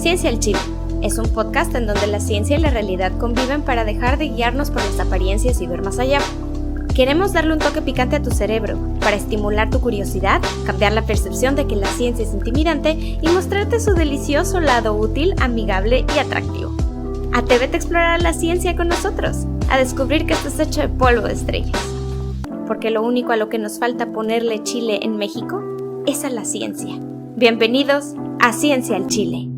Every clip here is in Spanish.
Ciencia al Chip es un podcast en donde la ciencia y la realidad conviven para dejar de guiarnos por las apariencias y ver más allá. Queremos darle un toque picante a tu cerebro para estimular tu curiosidad, cambiar la percepción de que la ciencia es intimidante y mostrarte su delicioso lado útil, amigable y atractivo. Atrévete a explorar la ciencia con nosotros, a descubrir que esto es hecho de polvo de estrellas. Porque lo único a lo que nos falta ponerle chile en México es a la ciencia. Bienvenidos a Ciencia al Chile.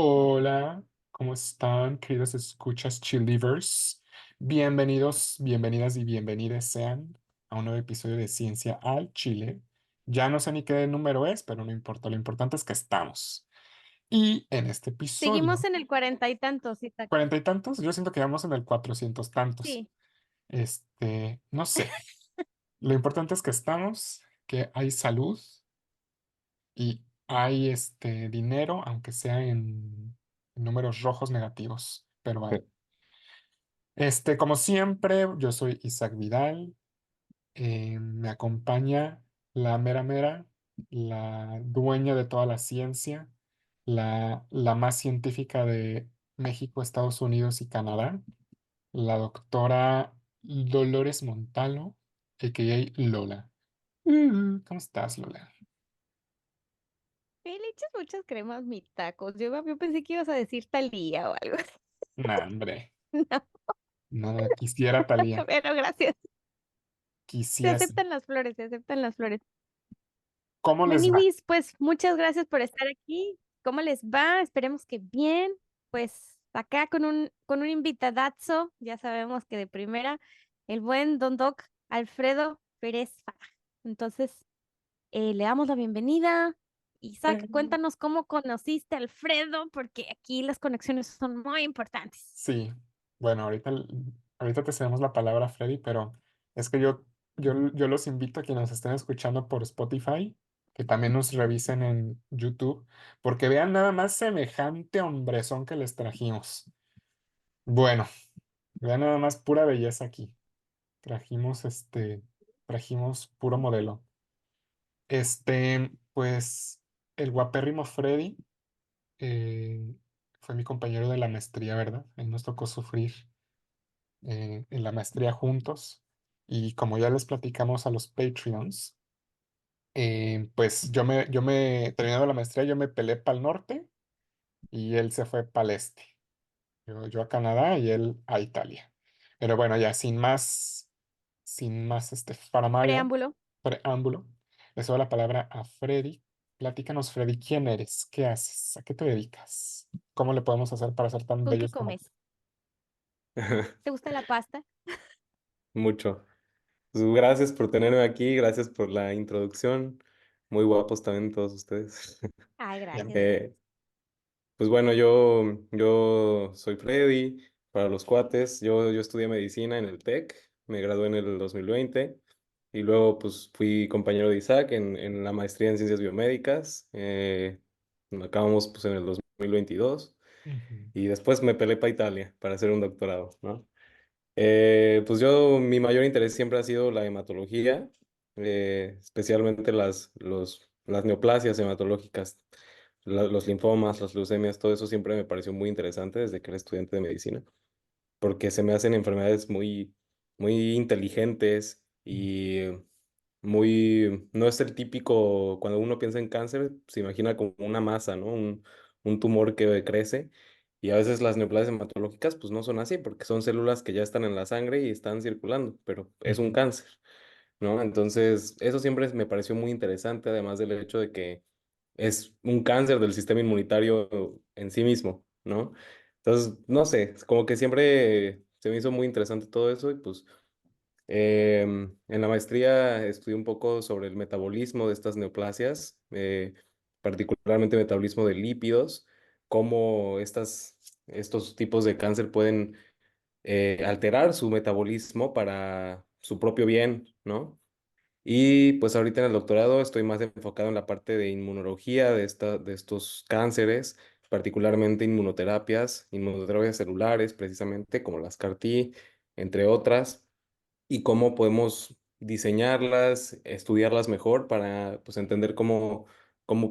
Hola, ¿cómo están, queridos escuchas Chilivers? Bienvenidos, bienvenidas y bienvenidas sean a un nuevo episodio de Ciencia al Chile. Ya no sé ni qué número es, pero no importa, lo importante es que estamos. Y en este Seguimos episodio, en el 40 y tantos, Isaac. cuarenta y tantos, yo siento que vamos en el cuatrocientos tantos. Sí. No sé, lo importante es que estamos, que hay salud y hay dinero, aunque sea en números rojos negativos, pero hay. Como siempre, yo soy Isaac Vidal. Me acompaña la mera mera, la dueña de toda la ciencia, la más científica de México, Estados Unidos y Canadá, la doctora Dolores Montalo, a.k.a. Lola. ¿Cómo estás, Lola? Le echas muchas cremas mis tacos. Yo pensé que ibas a decir Talía o algo. Nah, hombre, No, nada, quisiera, Talía, pero gracias. Se quisiese. aceptan las flores, se aceptan las flores. ¿Cómo les va? Maniwis, pues muchas gracias por estar aquí. ¿Cómo les va? Esperemos que bien. Pues acá con un invitadazo, ya sabemos que de primera, el buen Don Doc Alfredo Pérez Fara. Entonces, le damos la bienvenida. Isaac, cuéntanos cómo conociste a Alfredo, porque aquí las conexiones son muy importantes. Sí, bueno, ahorita te cedemos la palabra, Freddy, pero es que yo los invito a quienes nos estén escuchando por Spotify, que también nos revisen en YouTube, porque vean nada más semejante hombrezón que les trajimos. Bueno, vean nada más pura belleza aquí. Trajimos trajimos puro modelo. Pues, el guapérrimo Freddy eh, fue mi compañero de la maestría, ¿verdad? Él nos tocó sufrir en la maestría juntos. Y como ya les platicamos a los Patreons, pues terminando la maestría, yo me peleé para el norte y él se fue para el este. Yo a Canadá y él a Italia. Pero bueno, ya sin más faramaya, Preámbulo. preámbulo, le cedo la palabra a Freddy. Platícanos, Freddy, ¿quién eres? ¿Qué haces? ¿A qué te dedicas? ¿Cómo le podemos hacer para ser tan ¿Con qué bellos como tú? comes? ¿Te gusta la pasta? Mucho. Pues, gracias por tenerme aquí, gracias por la introducción. Muy guapos también todos ustedes. Ay, Bien. gracias. Eh, pues bueno, yo soy Freddy, para los cuates. Yo estudié medicina en el TEC, me gradué en el 2020 y luego pues fui compañero de Isaac en la maestría en ciencias biomédicas. Acabamos pues en el 2022 Ujú. y después me peleé para Italia para hacer un doctorado, ¿no? Pues mi mayor interés siempre ha sido la hematología, especialmente las neoplasias hematológicas, los linfomas, las leucemias, todo eso siempre me pareció muy interesante desde que era estudiante de medicina, porque se me hacen enfermedades muy inteligentes y no es el típico, cuando uno piensa en cáncer, se imagina como una masa, ¿no? Un tumor que crece. Y a veces las neoplasias hematológicas pues no son así, porque son células que ya están en la sangre y están circulando, pero es un Ujú. cáncer, ¿no? Entonces, eso siempre me pareció muy interesante, además del hecho de que es un cáncer del sistema inmunitario en sí mismo, ¿no? Entonces, no sé, como que siempre se me hizo muy interesante todo eso y pues en la maestría estudié un poco sobre el metabolismo de estas neoplasias, particularmente metabolismo de lípidos, cómo estos tipos de cáncer pueden alterar su metabolismo para su propio bien, ¿no? Y pues ahorita en el doctorado estoy más enfocado en la parte de inmunología de estos cánceres, particularmente inmunoterapias celulares, precisamente como las CAR-T, entre otras y cómo podemos diseñarlas, estudiarlas mejor para pues entender cómo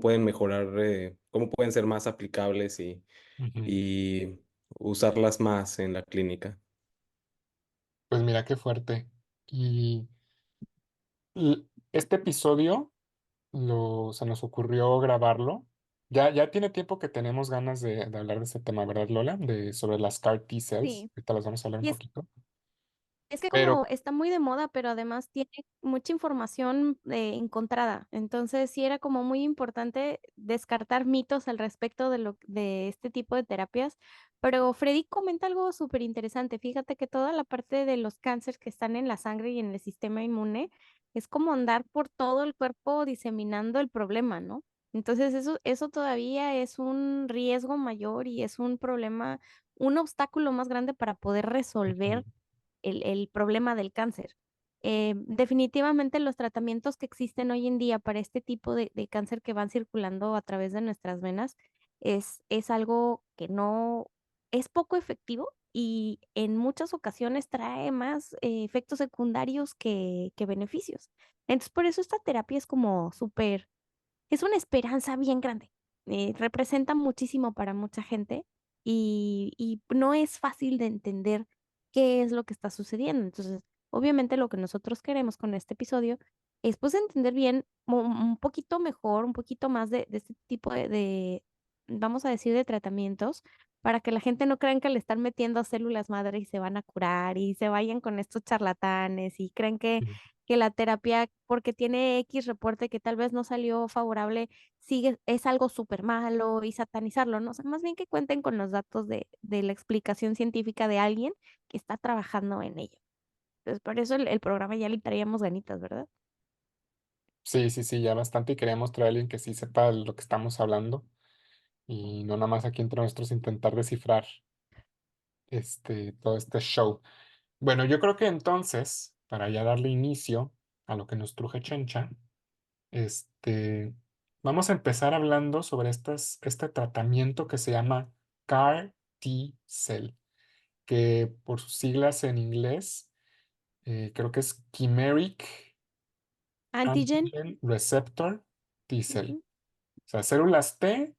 pueden mejorar, cómo pueden ser más aplicables Ujú. y usarlas más en la clínica. Pues mira qué fuerte. Y este episodio se nos ocurrió grabarlo. Ya tiene tiempo que tenemos ganas de hablar de este tema, ¿verdad, Lola? Sobre las CAR T cells. Sí. Ahorita las vamos a hablar un Y poquito. es que Pero como está muy de moda, pero además tiene mucha información encontrada. Entonces sí era como muy importante descartar mitos al respecto de este tipo de terapias. Pero Freddy comenta algo súper interesante. Fíjate que toda la parte de los cánceres que están en la sangre y en el sistema inmune es como andar por todo el cuerpo diseminando el problema, ¿no? Entonces eso todavía es un riesgo mayor y es un problema, un obstáculo más grande para poder ujú, resolver el problema del cáncer. Definitivamente los tratamientos que existen hoy en día para este tipo de cáncer que van circulando a través de nuestras venas es algo que no es poco efectivo y en muchas ocasiones trae más efectos secundarios que beneficios. Entonces, por eso esta terapia es como súper es una esperanza bien grande. Representa muchísimo para mucha gente y no es fácil de entender qué es lo que está sucediendo. Entonces, obviamente lo que nosotros queremos con este episodio es pues entender bien un poquito mejor, un poquito más de este tipo vamos a decir, de tratamientos para que la gente no crean que le están metiendo células madre y se van a curar y se vayan con estos charlatanes y creen ujú. que la terapia, porque tiene X reporte que tal vez no salió favorable, sigue, es algo súper malo y satanizarlo, ¿no? O sea, más bien que cuenten con los datos de la explicación científica de alguien que está trabajando en ello. Entonces, por eso el programa ya le traíamos ganitas, ¿verdad? Sí, sí, sí, ya bastante. Y queríamos traer a alguien que sí sepa de lo que estamos hablando. Y no nada más aquí entre nosotros intentar descifrar todo este show. Bueno, yo creo que entonces, para ya darle inicio a lo que nos truje Chencha, este, vamos a empezar hablando sobre este tratamiento que se llama CAR T-cell, que por sus siglas en inglés, creo que es Chimeric Antigen. Antigen Receptor T-cell. Ujú, O sea, células T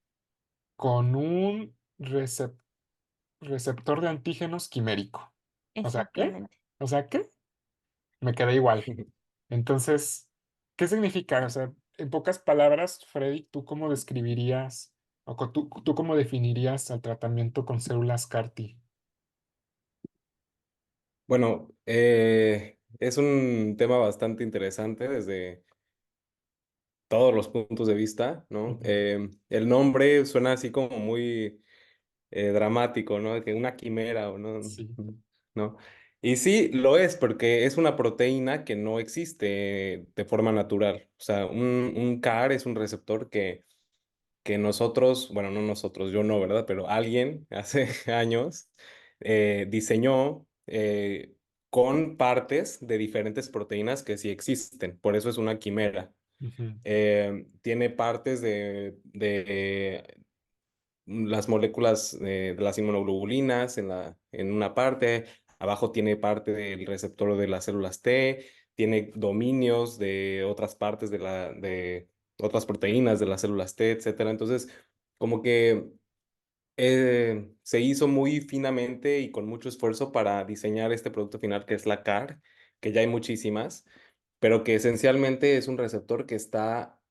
con un receptor de antígenos quimérico. O sea, ¿qué? exactamente. O sea, ¿qué? Me quedé igual. Entonces, ¿qué significa? O sea, en pocas palabras, Freddy, ¿tú cómo describirías o tú cómo definirías el tratamiento con células CAR-T? Bueno, es un tema bastante interesante desde todos los puntos de vista, ¿no? Ujú. El nombre suena así como muy dramático, ¿no? Que una quimera o no, Sí. ¿no? Y sí, lo es porque es una proteína que no existe de forma natural. O sea, un CAR es un receptor que nosotros, bueno, no nosotros, yo no, ¿verdad? Pero alguien hace años diseñó con partes de diferentes proteínas que sí existen. Por eso es una quimera. Ujú, Tiene partes de las moléculas de las inmunoglobulinas en una parte, abajo tiene parte del receptor de las células T, tiene dominios de otras partes de otras proteínas de las células T, etcétera. Entonces, como que se hizo muy finamente y con mucho esfuerzo para diseñar este producto final que es la CAR, que ya hay muchísimas, pero que esencialmente es un receptor que está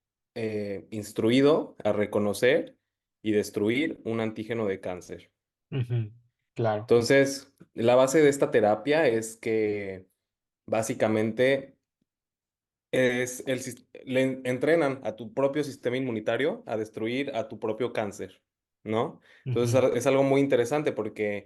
instruido a reconocer y destruir un antígeno de cáncer. ujú. Claro. Entonces, la base de esta terapia es que básicamente le entrenan a tu propio sistema inmunitario a destruir a tu propio cáncer, ¿no? Entonces Ujú, es algo muy interesante porque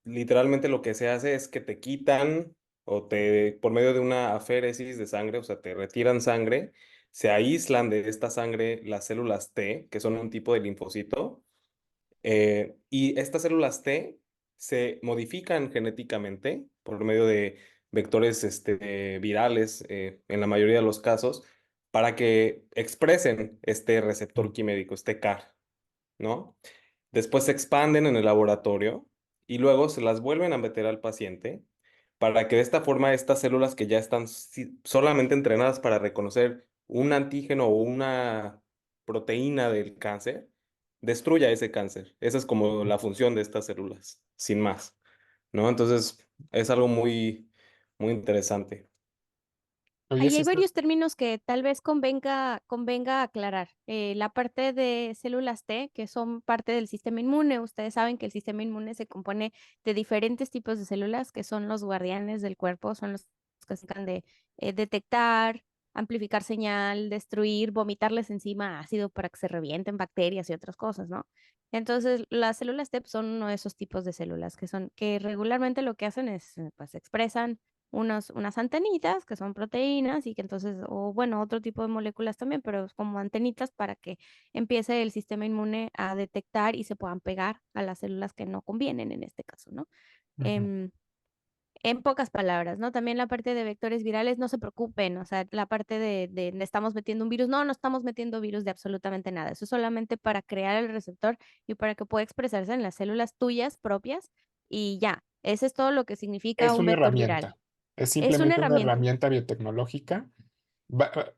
literalmente lo que se hace es que te quitan por medio de una aféresis de sangre, o sea, te retiran sangre, se aíslan de esta sangre las células T, que son un tipo de linfocito, y estas células T se modifican genéticamente por medio de vectores virales, en la mayoría de los casos, para que expresen este receptor ujú, quimérico, este CAR, ¿no? Después se expanden en el laboratorio y luego se las vuelven a meter al paciente para que de esta forma estas células que ya están solamente entrenadas para reconocer un antígeno o una proteína del cáncer, destruya ese cáncer. Esa es como la función de estas células, sin más, ¿no? Entonces, es algo muy, muy interesante. Oye, Ahí sí hay está. varios términos que tal vez convenga aclarar. La parte de células T, que son parte del sistema inmune. Ustedes saben que el sistema inmune se compone de diferentes tipos de células que son los guardianes del cuerpo, son los que se encargan de detectar, amplificar señal, destruir, vomitarles encima ácido para que se revienten bacterias y otras cosas, ¿no? Entonces, las células T son uno de esos tipos de células que regularmente lo que hacen es, pues, expresan unas antenitas que son proteínas y que entonces, o bueno, otro tipo de moléculas también, pero es como antenitas para que empiece el sistema inmune a detectar y se puedan pegar a las células que no convienen en este caso, ¿no? Ujú, Em, en pocas palabras, ¿no? También la parte de vectores virales, no se preocupen, o sea, la parte de estamos metiendo un virus, no estamos metiendo virus de absolutamente nada, eso es solamente para crear el receptor y para que pueda expresarse en las células tuyas propias y ya, ese es todo lo que significa es un una vector viral. herramienta, es Es una simplemente una herramienta. herramienta biotecnológica.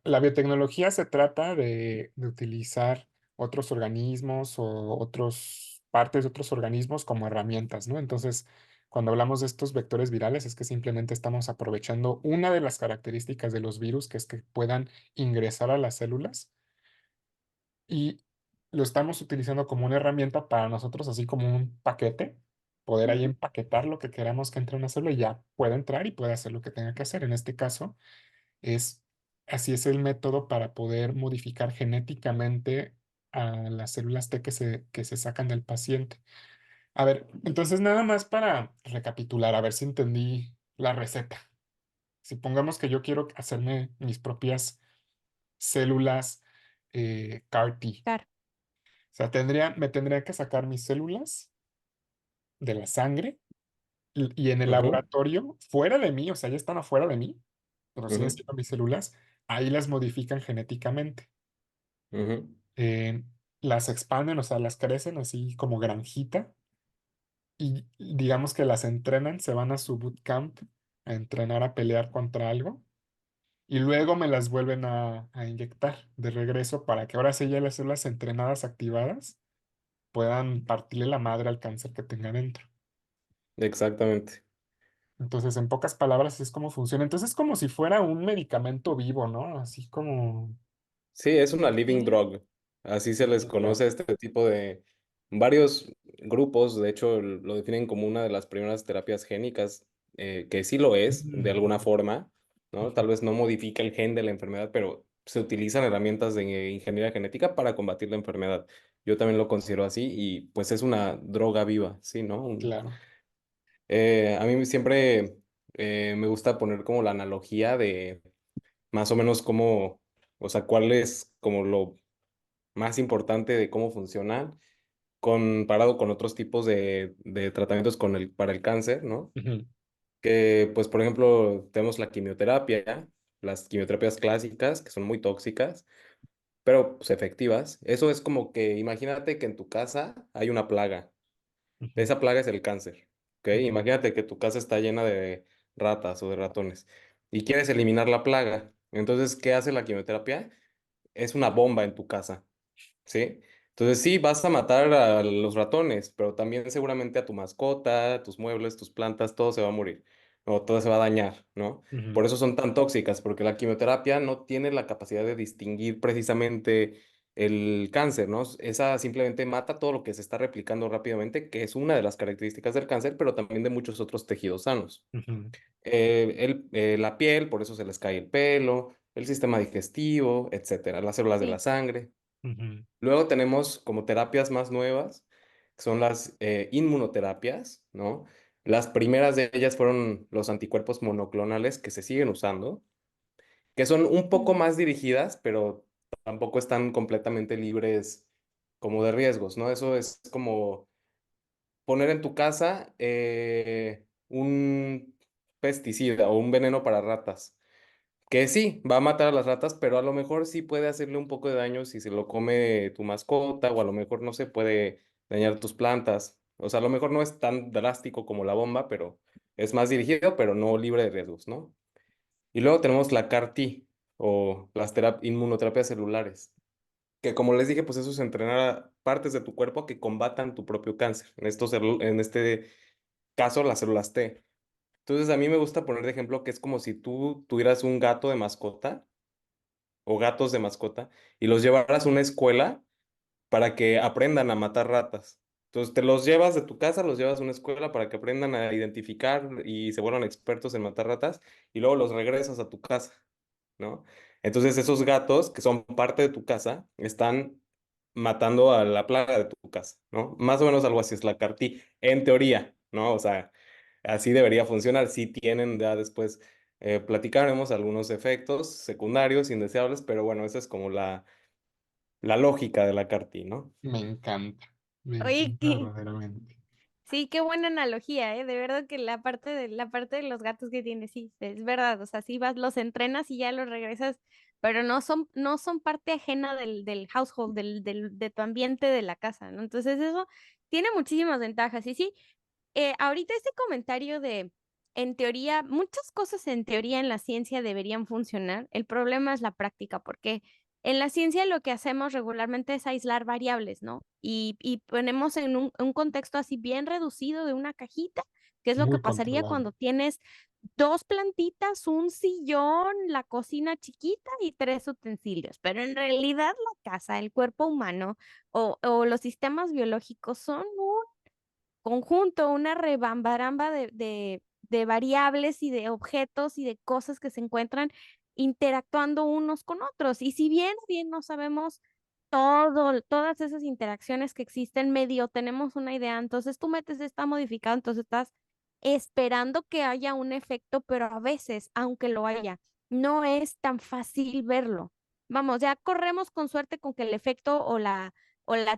La biotecnología se trata de utilizar otros organismos o otras partes de otros organismos como herramientas, ¿no? Entonces, cuando hablamos de estos vectores virales, es que simplemente estamos aprovechando una de las características de los virus, que es que puedan ingresar a las células y lo estamos utilizando como una herramienta para nosotros, así como un paquete, poder ahí Ujú. empaquetar lo que queramos que entre en una célula y ya puede entrar y puede hacer lo que tenga que hacer. En este caso, es, así es el método para poder modificar genéticamente a las células T que se sacan del paciente. A ver, entonces nada más para recapitular, a ver si entendí la receta. Si pongamos que yo quiero hacerme mis propias células CAR T. Claro. O sea, me tendría que sacar mis células de la sangre y en el Ujú, laboratorio, fuera de mí, o sea, ya están afuera de mí, pero siguen ujú, siendo mis células, ahí las modifican genéticamente. ujú. eh, las expanden, o sea, las crecen así como granjita y digamos que las entrenan, se van a su bootcamp a entrenar a pelear contra algo y luego me las vuelven a inyectar de regreso para que ahora sí ya las células entrenadas, activadas, puedan partirle la madre al cáncer que tenga dentro. Exactamente. Entonces, en pocas palabras, es como funciona. Entonces, es como si fuera un medicamento vivo, ¿no? Así como... Sí, es una living Sí. drug. Así se les Living drug. conoce a este tipo de varios grupos. De hecho, lo definen como una de las primeras terapias génicas, que sí lo es, de alguna Mm, forma, ¿no? ujú, Tal vez no modifica el gen de la enfermedad, pero se utilizan herramientas de ingeniería genética para combatir la enfermedad. Yo también lo considero así y pues es una droga viva, ¿sí, no? claro. A mí siempre me gusta poner como la analogía de más o menos cómo, o sea, cuál es como lo más importante de cómo funcionan comparado con otros tipos de tratamientos para el cáncer, ¿no? Ujú, Que, pues, por ejemplo, tenemos la quimioterapia, las quimioterapias clásicas, que son muy tóxicas, pero pues, efectivas. Eso es como que, imagínate que en tu casa hay una plaga. ujú, Esa plaga es el cáncer, ¿ok? ujú, Imagínate que tu casa está llena de ratas o de ratones y quieres eliminar la plaga. Entonces, ¿qué hace la quimioterapia? Es una bomba en tu casa. ¿Sí? Entonces sí, vas a matar a los ratones, pero también seguramente a tu mascota, tus muebles, tus plantas, todo se va a morir o todo se va a dañar, ¿no? ujú, Por eso son tan tóxicas, porque la quimioterapia no tiene la capacidad de distinguir precisamente el cáncer, ¿no? Esa simplemente mata todo lo que se está replicando rápidamente, que es una de las características del cáncer, pero también de muchos otros tejidos sanos. ujú. La piel, por eso se les cae el pelo, el sistema digestivo, etcétera, las células de la Sí. sangre. Ujú, Luego tenemos como terapias más nuevas, que son las inmunoterapias, ¿no? Las primeras de ellas fueron los anticuerpos monoclonales que se siguen usando, que son un poco Mm. más dirigidas, pero tampoco están completamente libres como de riesgos, ¿no? Eso es como poner en tu casa un pesticida o un veneno para ratas. Que sí, va a matar a las ratas, pero a lo mejor sí puede hacerle un poco de daño si se lo come tu mascota o a lo mejor no se puede dañar tus plantas. O sea, a lo mejor no es tan drástico como la bomba, pero es más dirigido, pero no libre de riesgos, ¿no? Y luego tenemos la CAR-T o las inmunoterapias celulares, que como les dije, pues eso es entrenar a partes de tu cuerpo a que combatan tu propio cáncer. En este caso, las células T. Entonces, a mí me gusta poner de ejemplo que es como si tú tuvieras un gato de mascota o gatos de mascota y los llevaras a una escuela para que aprendan a matar ratas. Entonces te los llevas de tu casa, los llevas a una escuela para que aprendan a identificar y se vuelvan expertos en matar ratas y luego los regresas a tu casa, ¿no? Entonces esos gatos que son parte de tu casa están matando a la plaga de tu casa, ¿no? Más o menos algo así es la CAR-T, en teoría, ¿no? O sea, así debería funcionar. Si tienen, ya después platicaremos algunos efectos secundarios indeseables, pero bueno, esa es como la lógica de la CAR-T, ¿no? Me Oye, encanta verdaderamente. sí, qué buena analogía, ¿eh? De verdad que la parte de los gatos que tienes, sí, es verdad. O sea, sí vas, los entrenas y ya los regresas, pero no son parte ajena del household, de tu ambiente de la casa, ¿no? Entonces eso tiene muchísimas ventajas. Y sí, ahorita este comentario de, en teoría, muchas cosas en teoría en la ciencia deberían funcionar. El problema es la práctica, porque en la ciencia lo que hacemos regularmente es aislar variables, ¿no? Y ponemos en un contexto así bien reducido de una cajita, que es lo que Muy pasaría controlado. cuando tienes dos plantitas, un sillón, la cocina chiquita y tres utensilios. Pero en realidad la casa, el cuerpo humano o los sistemas biológicos son conjunto, una rebambaramba de variables y de objetos y de cosas que se encuentran interactuando unos con otros. Y si bien no sabemos todas esas interacciones que existen, medio tenemos una idea, entonces tú metes esta modificado, entonces estás esperando que haya un efecto, pero a veces, aunque lo haya, no es tan fácil verlo. Vamos, ya corremos con suerte con que el efecto o la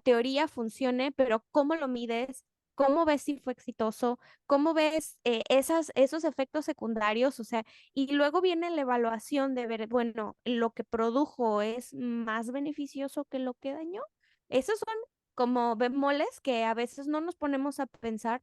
teoría funcione, pero ¿cómo lo mides? ¿Cómo ves si fue exitoso? ¿Cómo ves esos efectos secundarios? O sea, y luego viene la evaluación de ver, bueno, lo que produjo es más beneficioso que lo que dañó. Esos son como bemoles que a veces no nos ponemos a pensar,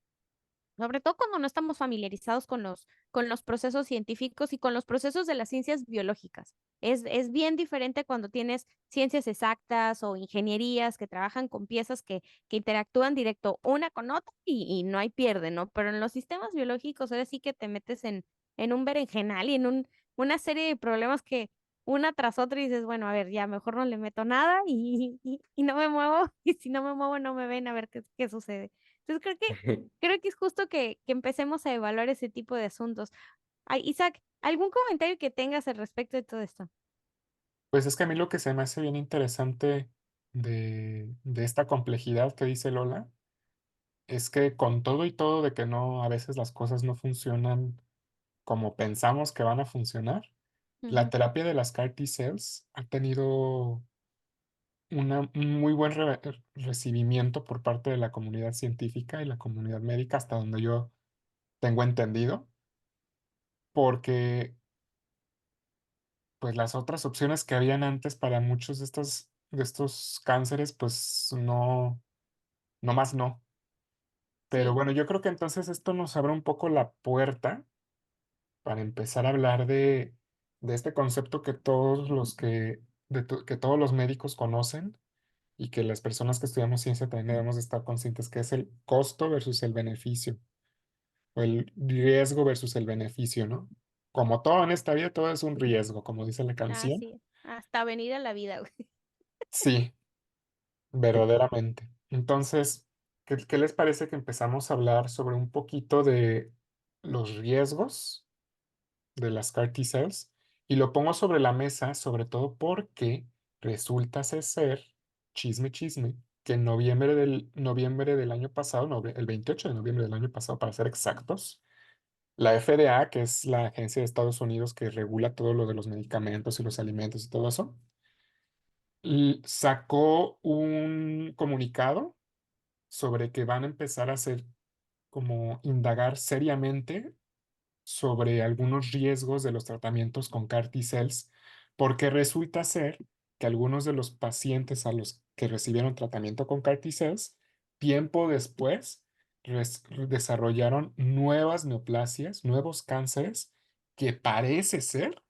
sobre todo cuando no estamos familiarizados con los procesos científicos y con los procesos de las ciencias biológicas. Es bien diferente cuando tienes ciencias exactas o ingenierías que trabajan con piezas que interactúan directo una con otra y no hay pierde, ¿no? Pero en los sistemas biológicos ahora sí que te metes en un berenjenal y en una serie de problemas que una tras otra y dices, bueno, a ver, ya mejor no le meto nada y no me muevo, y si no me muevo no me ven a ver qué sucede. Entonces creo que es justo que empecemos a evaluar ese tipo de asuntos. Ay, Isaac, ¿algún comentario que tengas al respecto de todo esto? Pues es que a mí lo que se me hace bien interesante de esta complejidad que dice Lola es que con todo y todo de que no, a veces las cosas no funcionan como pensamos que van a funcionar, la Ujú. terapia de las CAR T-cells ha tenido un muy buen recibimiento por parte de la comunidad científica y la comunidad médica, hasta donde yo tengo entendido, porque pues las otras opciones que habían antes para muchos de estos cánceres, pues no, no más no. Pero Sí, bueno, yo creo que entonces esto nos abre un poco la puerta para empezar a hablar de este concepto que que todos los médicos conocen y que las personas que estudiamos ciencia también debemos de estar conscientes, que es el costo versus el beneficio, o el riesgo versus el beneficio, ¿no? Como todo en esta vida, todo es un riesgo, como dice la canción. así, hasta venir a la vida, güey. Sí, verdaderamente. Entonces, ¿qué les parece que empezamos a hablar sobre un poquito de los riesgos de las CAR T-cells? Y lo pongo sobre la mesa, sobre todo porque resulta ser, chisme, chisme, que en noviembre del año pasado, el 28 de noviembre del año pasado, para ser exactos, la FDA, que es la agencia de Estados Unidos que regula todo lo de los medicamentos y los alimentos y todo eso, sacó un comunicado sobre que van a empezar a hacer como indagar seriamente sobre algunos riesgos de los tratamientos con CAR T-cells, porque resulta ser que algunos de los pacientes a los que recibieron tratamiento con CAR T-cells, tiempo después, desarrollaron nuevas neoplasias, nuevos cánceres que parece ser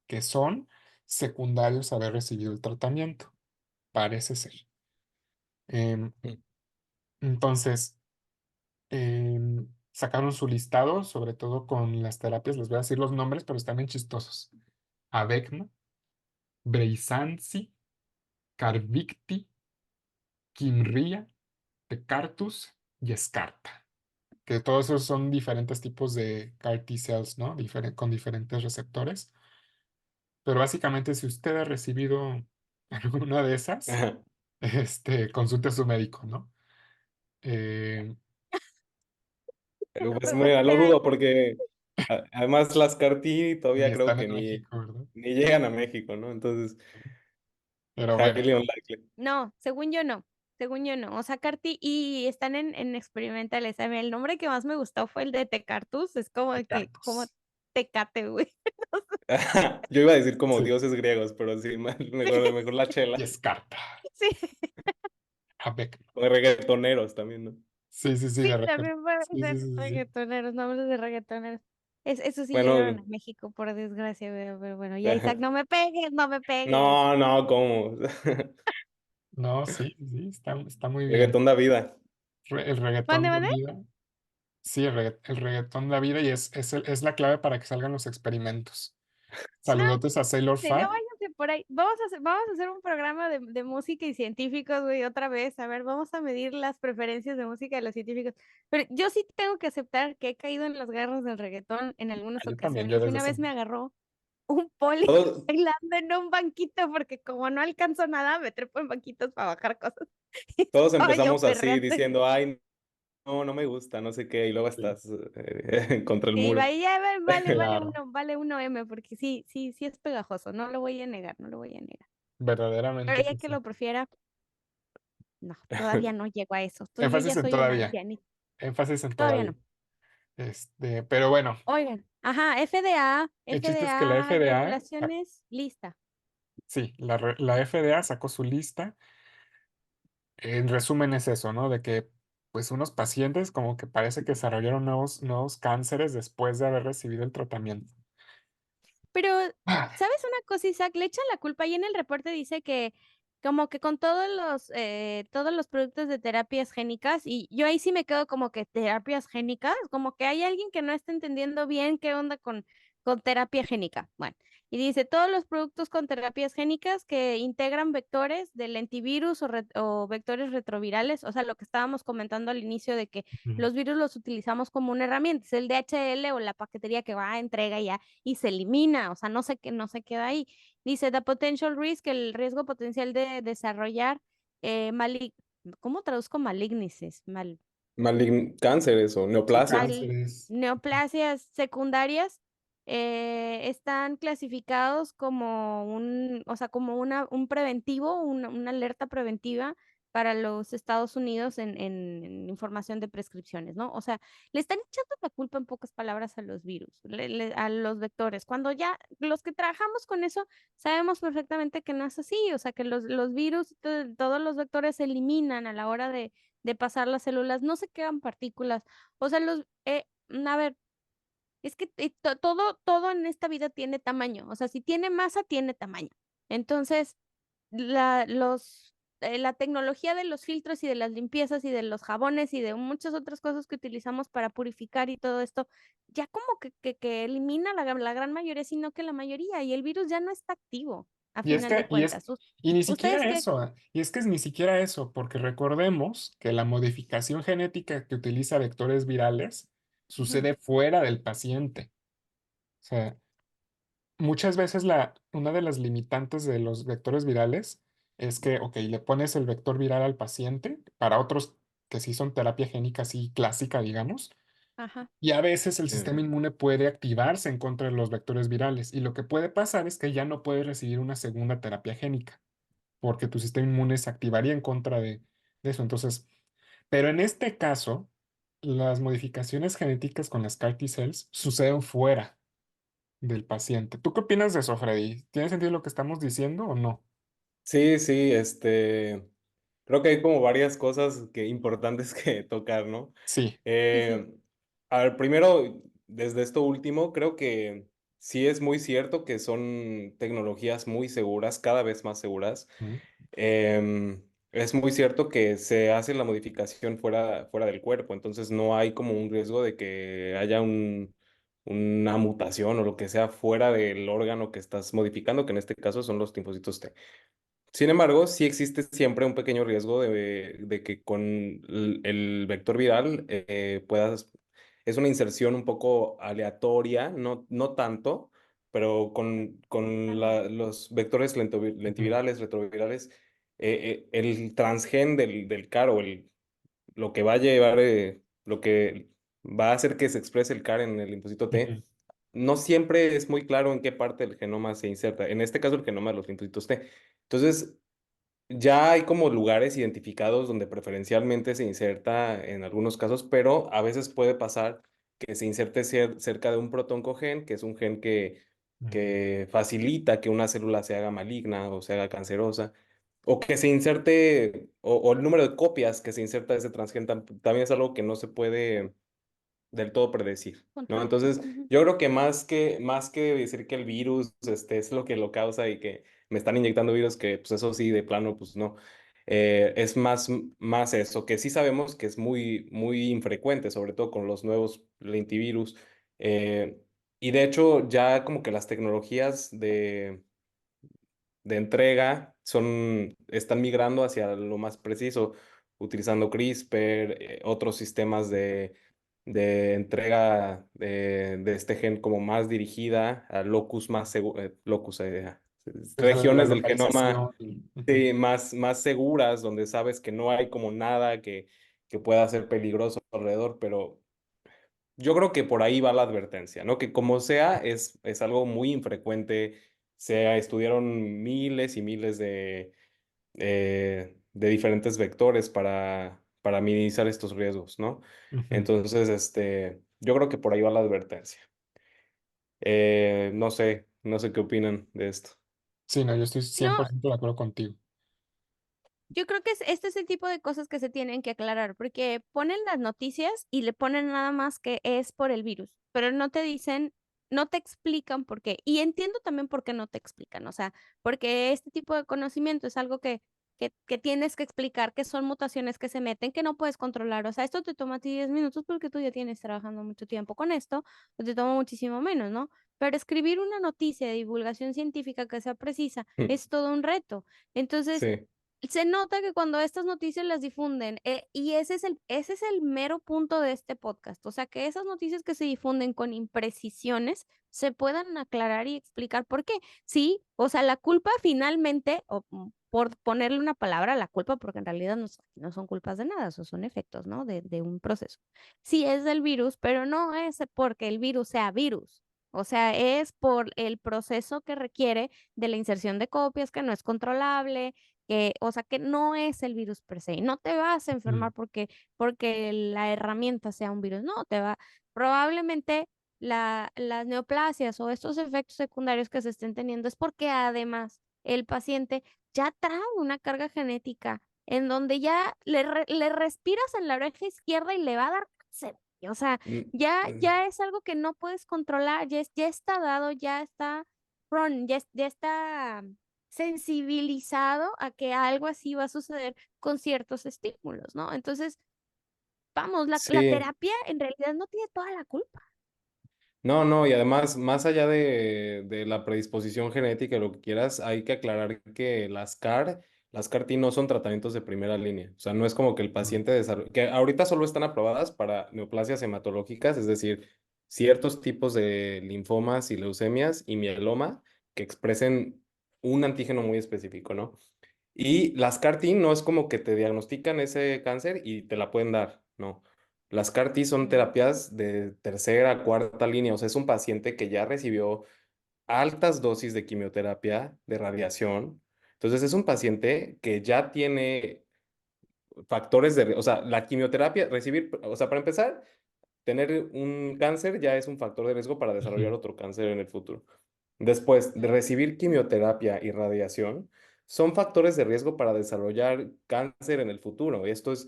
que son secundarios a haber recibido el tratamiento. Parece ser. Em, Mm. entonces, sacaron su listado, sobre todo con las terapias, les voy a decir los nombres, pero están bien chistosos. Avecna, Breizanzi, Carvicti, Kymriah, Tecartus y Escarta. Que todos esos son diferentes tipos de CAR T cells, ¿no? Con diferentes receptores. Pero básicamente, si usted ha recibido alguna de esas, Ajá. consulte a su médico, ¿no? Eh, Pues Me mira, lo cae. dudo porque además las Carti ni todavía creo están que en México, ¿verdad? ni llegan a México, ¿no? Entonces, Pero bueno, highly unlikely. No, según yo no. Según yo no. O sea, Carti y están en experimentales. A mí el nombre que más me gustó fue el de Tecartus. Es como de que, como Tecartus. Tecate, güey. Yo iba a decir como Sí, dioses griegos, pero sí, mejor la chela. y Escarta. Sí, Avecna. O de reggaetoneros también, ¿no? Sí, sí, sí, sí, de repente. también pueden Sí, sí, ser sí, sí, sí. reggaetoneros, nombres de reggaetoneros. Eso sí llegaron a Bueno, México, por desgracia, pero bueno, ya Isaac, no me pegues, no me pegues. no, no, ¿cómo? No, sí, sí, está muy bien. Reggaetón da vida. El ¿Mande, reggaetón de mande? vida. Sí, el reggaetón da vida y es la clave para que salgan los experimentos. No, Saludotes a Sailor no Fad. váyanse por ahí. Vamos a hacer un programa de música y científicos, güey, otra vez. A ver, vamos a medir las preferencias de música de los científicos. Pero yo sí tengo que aceptar que he caído en las garras del reggaetón en algunas Yo también, yo ocasiones. Y desde una hace vez me mucho. agarró un poli Todos, bailando en un banquito, porque como no alcanzo nada, me trepo en banquitos para bajar cosas. Y todos estaba yo empezamos así perreando. diciendo, ay, no, no me gusta, no sé qué, y luego Sí, estás contra el Y muro. claro, vale uno M, porque sí, sí, sí es pegajoso, no lo voy a negar, no lo voy a negar. Pero verdaderamente ya que que sí. lo prefiera, no, todavía no llego a eso. Yo Énfasis ya en soy una todavía. ancianita. Énfasis en Todavía todavía. no. Pero bueno, Oigan, ajá, FDA, el chiste es que la FDA, FDA, regulaciones, lista. sí, la FDA sacó su lista. En resumen es eso, ¿no? De que pues unos pacientes como que parece que desarrollaron nuevos cánceres después de haber recibido el tratamiento. Pero, Ah, ¿sabes una cosa, Isaac? Le echan la culpa y en el reporte dice que como que con todos los productos de terapias génicas, y yo ahí sí me quedo como que terapias génicas, como que hay alguien que no está entendiendo bien qué onda con terapia génica. Bueno, y dice, todos los productos con terapias génicas que integran vectores del antivirus o vectores retrovirales, o sea, lo que estábamos comentando al inicio de que mm, los virus los utilizamos como una herramienta, es el DHL o la paquetería que va a entrega ya y se elimina, o sea, no se queda ahí. Dice, the potential risk, el riesgo potencial de desarrollar eh, mali- ¿cómo traduzco malignices? Cánceres o sí, neoplasias. cánceres. Neoplasias secundarias están clasificados como o sea, como un preventivo, una alerta preventiva para los Estados Unidos en información de prescripciones, ¿no? O sea, le están echando la culpa en pocas palabras a los virus, a los vectores, cuando ya los que trabajamos con eso sabemos perfectamente que no es así, o sea, que los virus, todos los vectores se eliminan a la hora de pasar las células, no se quedan partículas. O sea, a ver, es que todo en esta vida tiene tamaño. O sea, si tiene masa, tiene tamaño. Entonces, la tecnología de los filtros y de las limpiezas y de los jabones y de muchas otras cosas que utilizamos para purificar y todo esto, ya como que elimina la gran mayoría, sino que la mayoría, y el virus ya no está activo, a Y es final de que, y es, cuentas. y ni ¿Ustedes siquiera qué? eso, y es que es ni siquiera eso, porque recordemos que la modificación genética que utiliza vectores virales Ujú, sucede fuera del paciente. O sea, muchas veces una de las limitantes de los vectores virales es que, ok, le pones el vector viral al paciente, para otros que sí son terapia génica así clásica, digamos, ajá. y a veces el Sí. sistema inmune puede activarse en contra de los vectores virales, y lo que puede pasar es que ya no puedes recibir una segunda terapia génica, porque tu sistema inmune se activaría en contra de eso. Entonces, pero en este caso, las modificaciones genéticas con las CAR T cells suceden fuera del paciente. ¿Tú qué opinas de eso, Freddy? ¿Tiene sentido lo que estamos diciendo o no? Sí, sí, creo que hay como varias cosas importantes que tocar, ¿no? Sí. Sí, sí. Eh, a ver, primero, desde esto último, creo que sí es muy cierto que son tecnologías muy seguras, cada vez más seguras. Mm, Es muy cierto que se hace la modificación fuera del cuerpo, entonces no hay como un riesgo de que haya una mutación o lo que sea fuera del órgano que estás modificando, que en este caso son los linfocitos T. Sin embargo, sí existe siempre un pequeño riesgo de que con el vector viral puedas... Es una inserción un poco aleatoria, no tanto, pero con los vectores ujú, lentivirales, retrovirales, el transgen del CAR o lo que va a llevar, lo que va a hacer que se exprese el CAR en el linfocito T, ujú, no siempre es muy claro en qué parte del genoma se inserta. En este caso, el genoma de los linfocitos T. Entonces, ya hay como lugares identificados donde preferencialmente se inserta en algunos casos, pero a veces puede pasar que se inserte cerca de un protoncogen, que es un gen mm, que facilita que una célula se haga maligna o se haga cancerosa, o que se inserte, o el número de copias que se inserta de ese transgen también es algo que no se puede del todo predecir, ¿no? Controlar. Entonces, Ujú. yo creo que más que decir que el virus es lo que lo causa y que me están inyectando virus, que pues eso sí, de plano, pues no. Es más eso, que sí sabemos que es muy infrecuente, sobre todo con los nuevos lentivirus. eh, y de hecho, ya como que las tecnologías de entrega están migrando hacia lo más preciso, utilizando CRISPR, otros sistemas de entrega de este gen como más dirigida a locus más pues la regiones del genoma localización. Ujú, sí, más seguras, donde sabes que no hay como nada que pueda ser peligroso alrededor, pero yo creo que por ahí va la advertencia, ¿no? Que como sea, es algo muy infrecuente. Se estudiaron miles y miles de diferentes vectores para minimizar estos riesgos, ¿no? ujú. Entonces, yo creo que por ahí va la advertencia. No sé qué opinan de esto. Sí, no, yo estoy No, 100% de acuerdo contigo. yo creo que este es el tipo de cosas que se tienen que aclarar, porque ponen las noticias y le ponen nada más que es por el virus, pero no te dicen, no te explican por qué. Y entiendo también por qué no te explican, o sea, porque este tipo de conocimiento es algo que tienes que explicar, que son mutaciones que se meten, que no puedes controlar. O sea, esto te toma a ti 10 minutos porque tú ya tienes trabajando mucho tiempo con esto, pues te toma muchísimo menos, ¿no? Pero escribir una noticia de divulgación científica que sea precisa es todo un reto. Entonces, Sí, se nota que cuando estas noticias las difunden, y ese es el mero punto de este podcast, o sea, que esas noticias que se difunden con imprecisiones se puedan aclarar y explicar por qué. Sí, o sea, la culpa finalmente, por ponerle una palabra, la culpa, porque en realidad no son culpas de nada, esos son efectos, ¿no? De un proceso. Sí es del virus, pero no es porque el virus sea virus. O sea, es por el proceso que requiere de la inserción de copias que no es controlable, o sea, que no es el virus per se. No te vas a Mm, enfermar porque la herramienta sea un virus. No, probablemente las neoplasias o estos efectos secundarios que se estén teniendo es porque además el paciente ya trae una carga genética en donde ya le respiras en la oreja izquierda y le va a dar cáncer. O sea, mm, ya es algo que no puedes controlar, ya está dado, ya está ya está sensibilizado a que algo así va a suceder con ciertos estímulos, ¿no? Entonces, vamos, la sí. terapia en realidad no tiene toda la culpa. No, no, y además, más allá de la predisposición genética, lo que quieras, hay que aclarar que las CAR-T no son tratamientos de primera línea. O sea, no es como que el mm, paciente desarrolle, que ahorita solo están aprobadas para neoplasias hematológicas, es decir, ciertos tipos de linfomas y leucemias y mieloma que expresen un antígeno muy específico, ¿no? Y las CAR-T no es como que te diagnostican ese cáncer y te la pueden dar, no. Las CAR-T son Mm. terapias de tercera, cuarta línea, o sea, es un paciente que ya recibió altas dosis de quimioterapia, de radiación. Entonces, es un paciente que ya tiene factores o sea, la quimioterapia, o sea, para empezar, tener un cáncer ya es un factor de riesgo para desarrollar ujú, otro cáncer en el futuro. Después de recibir quimioterapia y radiación, son factores de riesgo para desarrollar cáncer en el futuro. Esto es,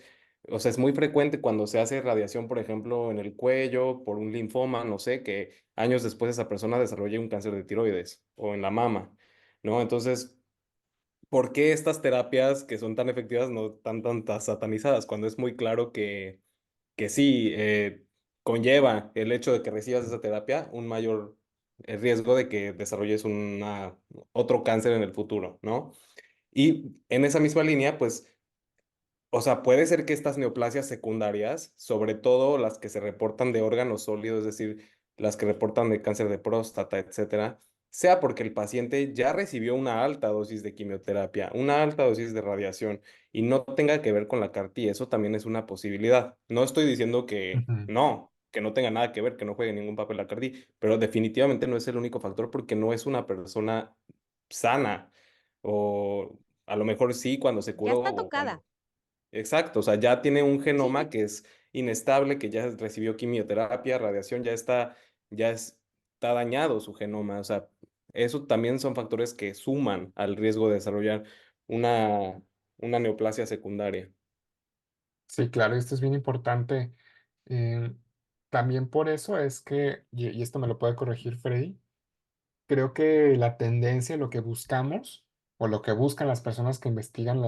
o sea, es muy frecuente cuando se hace radiación, por ejemplo, en el cuello, por un linfoma, no sé, que años después esa persona desarrolle un cáncer de tiroides o en la mama, ¿no? Entonces, ¿por qué estas terapias que son tan efectivas no están tan satanizadas cuando es muy claro que sí, conlleva el hecho de que recibas esa terapia un mayor riesgo de que desarrolles otro cáncer en el futuro, ¿no? Y en esa misma línea, pues, o sea, puede ser que estas neoplasias secundarias, sobre todo las que se reportan de órganos sólidos, es decir, las que reportan de cáncer de próstata, etcétera, sea porque el paciente ya recibió una alta dosis de quimioterapia, una alta dosis de radiación y no tenga que ver con la CAR-T. Eso también es una posibilidad. No estoy diciendo Ujú, que no tenga nada que ver, que no juegue ningún papel la CAR-T, pero definitivamente no es el único factor porque no es una persona sana. O a lo mejor sí cuando se Ya curó está o tocada. cuando. Exacto, o sea, ya tiene un Sí, genoma que es inestable, que ya recibió quimioterapia, radiación, está dañado su genoma. O sea, eso también son factores que suman al riesgo de desarrollar una, una neoplasia secundaria. sí, claro, esto es bien importante. Eh, También por eso es que, y esto me lo puede corregir Freddy, creo que la tendencia, lo que buscamos, o lo que buscan las personas que investigan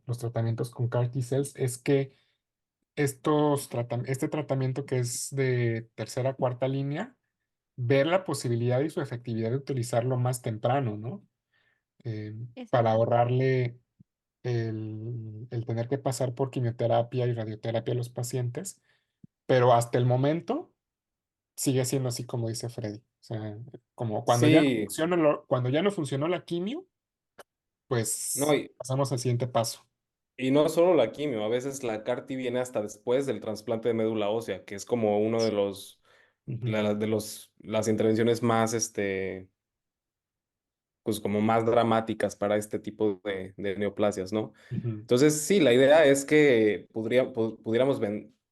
los tratamientos con CAR T cells, es que este tratamiento que es de tercera, cuarta línea, ver la posibilidad y su efectividad de utilizarlo más temprano, ¿no? Para exacto. ahorrarle el tener que pasar por quimioterapia y radioterapia a los pacientes, pero hasta el momento sigue siendo así como dice Freddy. O sea, como Sí, cuando ya no funcionó la quimio, no, pues pasamos al siguiente paso. y no solo la quimio, a veces la CAR-T viene hasta después del trasplante de médula ósea, que es como uno de Ujú, las intervenciones más, pues como más dramáticas para este tipo de neoplasias, ¿no? ujú, Entonces, sí, la idea es que pudiéramos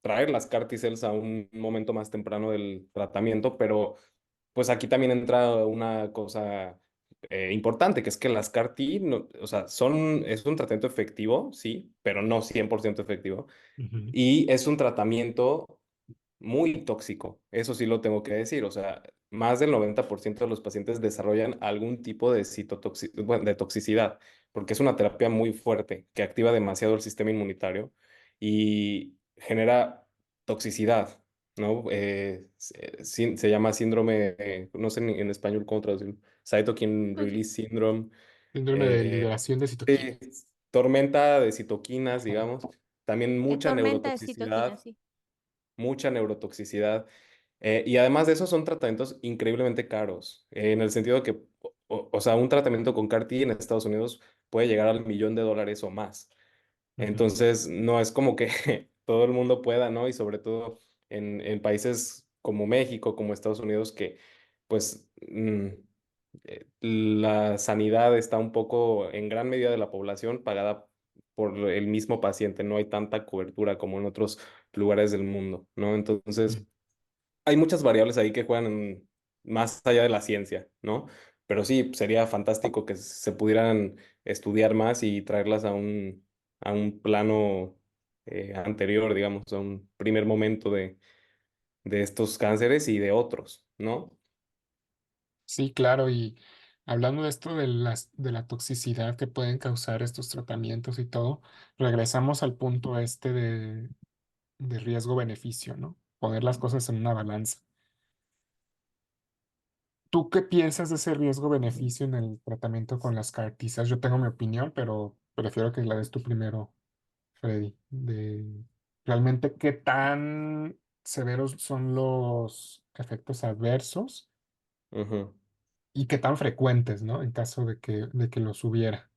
traer las CAR T-cells a un momento más temprano del tratamiento, pero pues aquí también entra una cosa importante, que es que las CAR-T, o sea, es un tratamiento efectivo, sí, pero no 100% efectivo. ujú, Y es un tratamiento muy tóxico, eso sí lo tengo que decir, o sea, más del 90% de los pacientes desarrollan algún tipo de bueno, de toxicidad, porque es una terapia muy fuerte que activa demasiado el sistema inmunitario y genera toxicidad, ¿no? Se llama síndrome, no sé en español cómo traducirlo, Cytokine Pues, Release Syndrome, síndrome de eh, liberación de sí, citoquinas. tormenta de citoquinas, Ajá, digamos, también tormenta de citoquinas, sí. mucha neurotoxicidad. Y además de eso son tratamientos increíblemente caros, en el sentido de que, o sea, un tratamiento con CAR-T en Estados Unidos puede llegar al $1,000,000 o más. ujú, Entonces, no es como que todo el mundo pueda, ¿no? Y sobre todo en países como México, como Estados Unidos, que pues la sanidad está un poco, en gran medida de la población, pagada por el mismo paciente. No hay tanta cobertura como en otros lugares del mundo, ¿no? ujú. Entonces hay muchas variables ahí que juegan más allá de la ciencia, ¿no? Pero sí, sería fantástico que se pudieran estudiar más y traerlas a un plano anterior, digamos, a un primer momento de estos cánceres y de otros, ¿no? Sí, claro, y hablando de esto de la toxicidad que pueden causar estos tratamientos y todo, regresamos al punto este de riesgo-beneficio, ¿no? Poner las cosas en una balanza. ¿Tú qué piensas de ese riesgo-beneficio en el tratamiento con las cartizas? Yo tengo mi opinión, pero prefiero que la des tú primero, Freddy, de realmente qué tan severos son los efectos adversos Ujú. y qué tan frecuentes, ¿no? En caso de que los hubiera.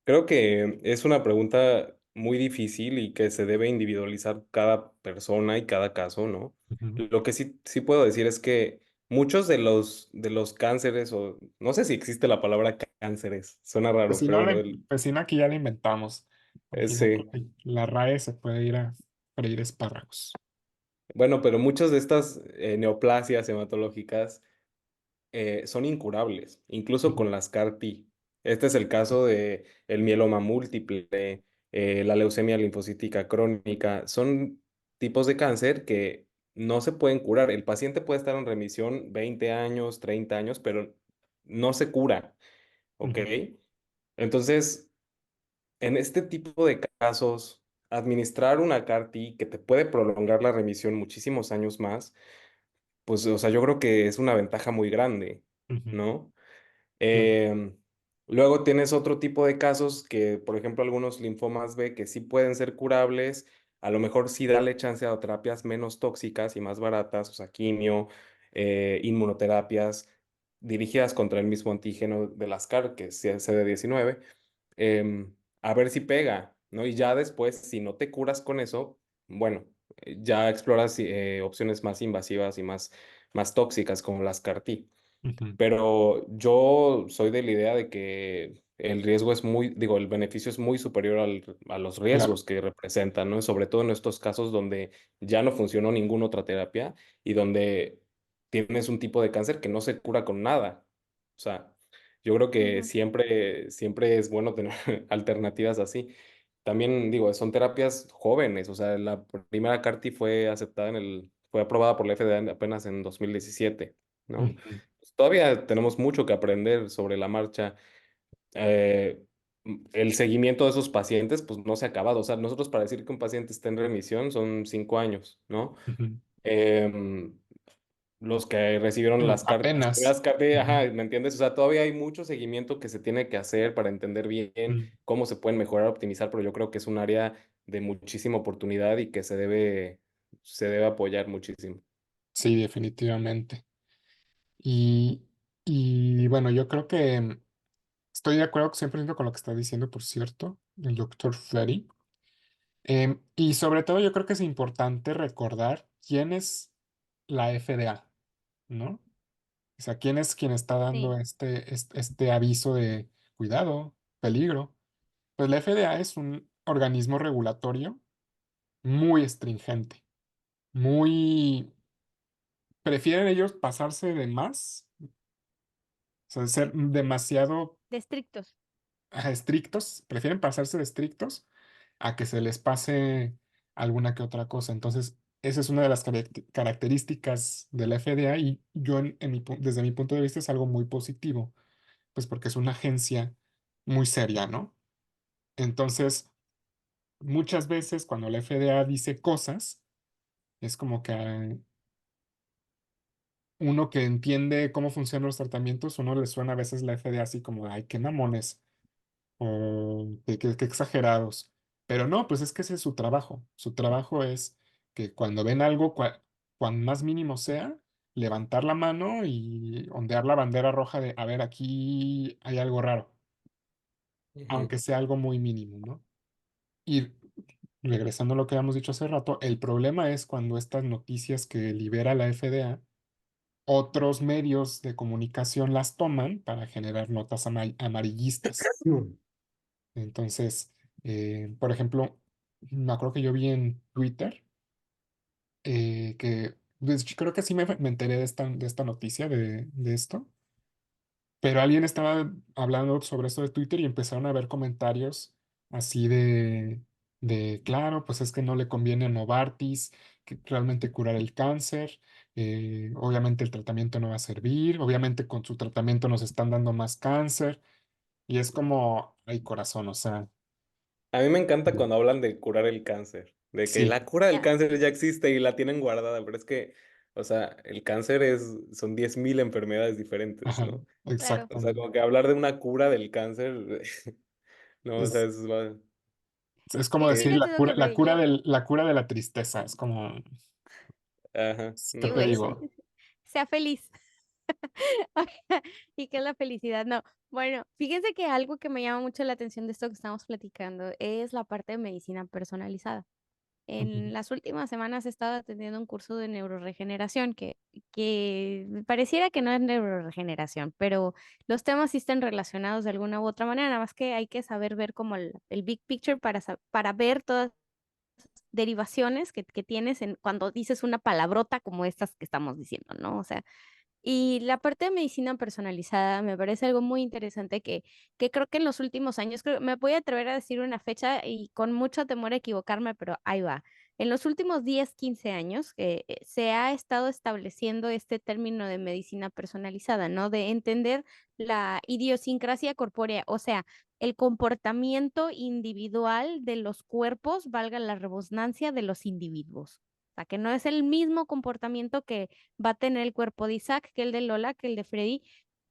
Creo que es una pregunta muy difícil y que se debe individualizar cada persona y cada caso, ¿no? Ujú. Lo que sí puedo decir es que muchos de los cánceres, o no sé si existe la palabra cánceres, suena Pues raro, si pero no, bueno, pues si no, aquí ya la inventamos. Aquí sí. la RAE se puede ir a freír espárragos. Bueno, pero muchas de estas neoplasias hematológicas son incurables, incluso Ujú. con las CAR-T. Este es el caso de el mieloma múltiple, la leucemia linfocítica crónica. Son tipos de cáncer que no se pueden curar. El paciente puede estar en remisión 20 años, 30 años, pero no se cura, ¿ok? Ujú, Entonces, en este tipo de casos, administrar una CAR-T que te puede prolongar la remisión muchísimos años más, pues, o sea, yo creo que es una ventaja muy grande, ujú, ¿no? claro, Em, Luego tienes otro tipo de casos que, por ejemplo, algunos linfomas B que sí pueden ser curables, a lo mejor sí darle chance a terapias menos tóxicas y más baratas, o sea, quimio, inmunoterapias dirigidas contra el mismo antígeno de las CAR, que es CD19, a ver si pega, ¿no? Y ya después, si no te curas con eso, bueno, ya exploras opciones más invasivas y más tóxicas como las CAR-T. ujú, Pero yo soy de la idea de que el riesgo es muy, digo, el beneficio es muy superior a los claro. riesgos que representan, ¿no? Sobre todo en estos casos donde ya no funcionó ninguna otra terapia y donde tienes un tipo de cáncer que no se cura con nada. O sea, yo creo que Ujú. siempre es bueno tener alternativas así. También digo, son terapias jóvenes, o sea, la primera CAR-T fue aprobada por la FDA apenas en 2017, ¿no? Ujú, Todavía tenemos mucho que aprender sobre la marcha. Eh, el seguimiento de esos pacientes, pues no se ha acabado. O sea, nosotros para decir que un paciente está en remisión son 5 años, ¿no? ujú. Em, los que recibieron las Apenas. primeras cartas, ajá, Ujú, ¿me entiendes? O sea, todavía hay mucho seguimiento que se tiene que hacer para entender bien ujú. cómo se pueden mejorar, optimizar, pero yo creo que es un área de muchísima oportunidad y que se debe apoyar muchísimo. Sí, definitivamente. Y, y bueno, yo creo que estoy de acuerdo 100% con lo que está diciendo, por cierto, el doctor Freddy. Y sobre todo yo creo que es importante recordar quién es la FDA, ¿no? O sea, quién es quien está dando Sí. este aviso de cuidado, peligro. Pues la FDA es un organismo regulatorio muy estringente, muy... Prefieren ellos pasarse de más, o sea, ser demasiado De estrictos. estrictos, prefieren pasarse de estrictos a que se les pase alguna que otra cosa. Entonces, esa es una de las características de la FDA y yo desde mi punto de vista es algo muy positivo, pues porque es una agencia muy seria, ¿no? Entonces, muchas veces cuando la FDA dice cosas, es como que uno que entiende cómo funcionan los tratamientos, uno le suena a veces la FDA así como, ay, qué mamones o qué exagerados. Pero no, pues es que ese es su trabajo. Su trabajo es que cuando ven algo, cuan más mínimo sea, levantar la mano y ondear la bandera roja de, a ver, aquí hay algo raro, Ujú. aunque sea algo muy mínimo, ¿no? Y regresando a lo que habíamos dicho hace rato, el problema es cuando estas noticias que libera la FDA, otros medios de comunicación las toman para generar notas amarillistas. Entonces, por ejemplo, me acuerdo que yo vi en Twitter que pues, yo creo que sí me enteré de esta noticia, de esto, pero alguien estaba hablando sobre esto de Twitter y empezaron a ver comentarios así claro, pues es que no le conviene a Novartis que realmente curar el cáncer, obviamente el tratamiento no va a servir, obviamente con su tratamiento nos están dando más cáncer, y es como, ay corazón, o sea, A mí me encanta cuando hablan de curar el cáncer, de que sí. la cura del Ya. cáncer ya existe y la tienen guardada, pero es que, o sea, el cáncer son 10.000 enfermedades diferentes, Ajá, ¿no? Claro. O sea, exactamente. como que hablar de una cura del cáncer, no, o sea, Es, es como Sí, decir fíjate, doctor Freddy, yo, la cura de la tristeza. Es como, ajá, ¿qué te güey, digo? sea feliz. ¿Y qué es la felicidad? No. Bueno, fíjense que algo que me llama mucho la atención de esto que estamos platicando es la parte de medicina personalizada. Ujú, En las últimas semanas he estado atendiendo un curso de neuroregeneración que pareciera que no es neuroregeneración, pero los temas sí están relacionados de alguna u otra manera, nada más que hay que saber ver como el big picture para ver todas las derivaciones que tienes cuando dices una palabrota como estas que estamos diciendo, ¿no? O sea, Y la parte de medicina personalizada me parece algo muy interesante que creo que en los últimos años, me voy a atrever a decir una fecha y con mucho temor a equivocarme, pero ahí va. En los últimos 10 15 años se ha estado estableciendo este término de medicina personalizada, ¿no? De entender la idiosincrasia corpórea, o sea, el comportamiento individual de los cuerpos, valga la redundancia, de los individuos. O sea, que no es el mismo comportamiento que va a tener el cuerpo de Isaac, que el de Lola, que el de Freddy,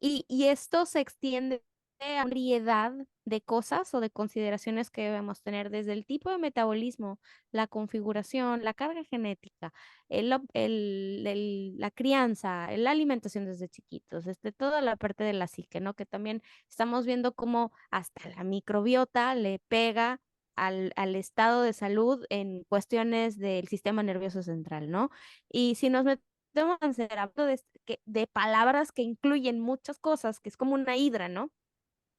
y esto se extiende a una variedad de cosas o de consideraciones que debemos tener desde el tipo de metabolismo, la configuración, la carga genética, la crianza, la alimentación desde chiquitos, toda la parte de la psique, ¿no? Que también estamos viendo cómo hasta la microbiota le pega al estado de salud en cuestiones del sistema nervioso central, ¿no? Y si nos metemos en ser hablando de palabras que incluyen muchas cosas, que es como una hidra, ¿no?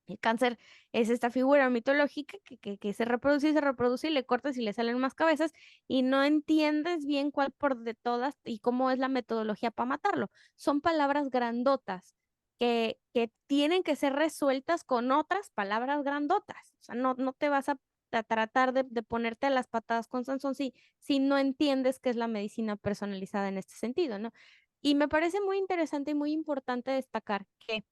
El cáncer es esta figura mitológica que se reproduce y le cortas y le salen más cabezas y no entiendes bien cuál por de todas y cómo es la metodología para matarlo. Son palabras grandotas que tienen que ser resueltas con otras palabras grandotas. O sea, no te vas a tratar de ponerte a las patadas con Sansón si no entiendes qué es la medicina personalizada en este sentido, ¿no? Y me parece muy interesante y muy importante destacar que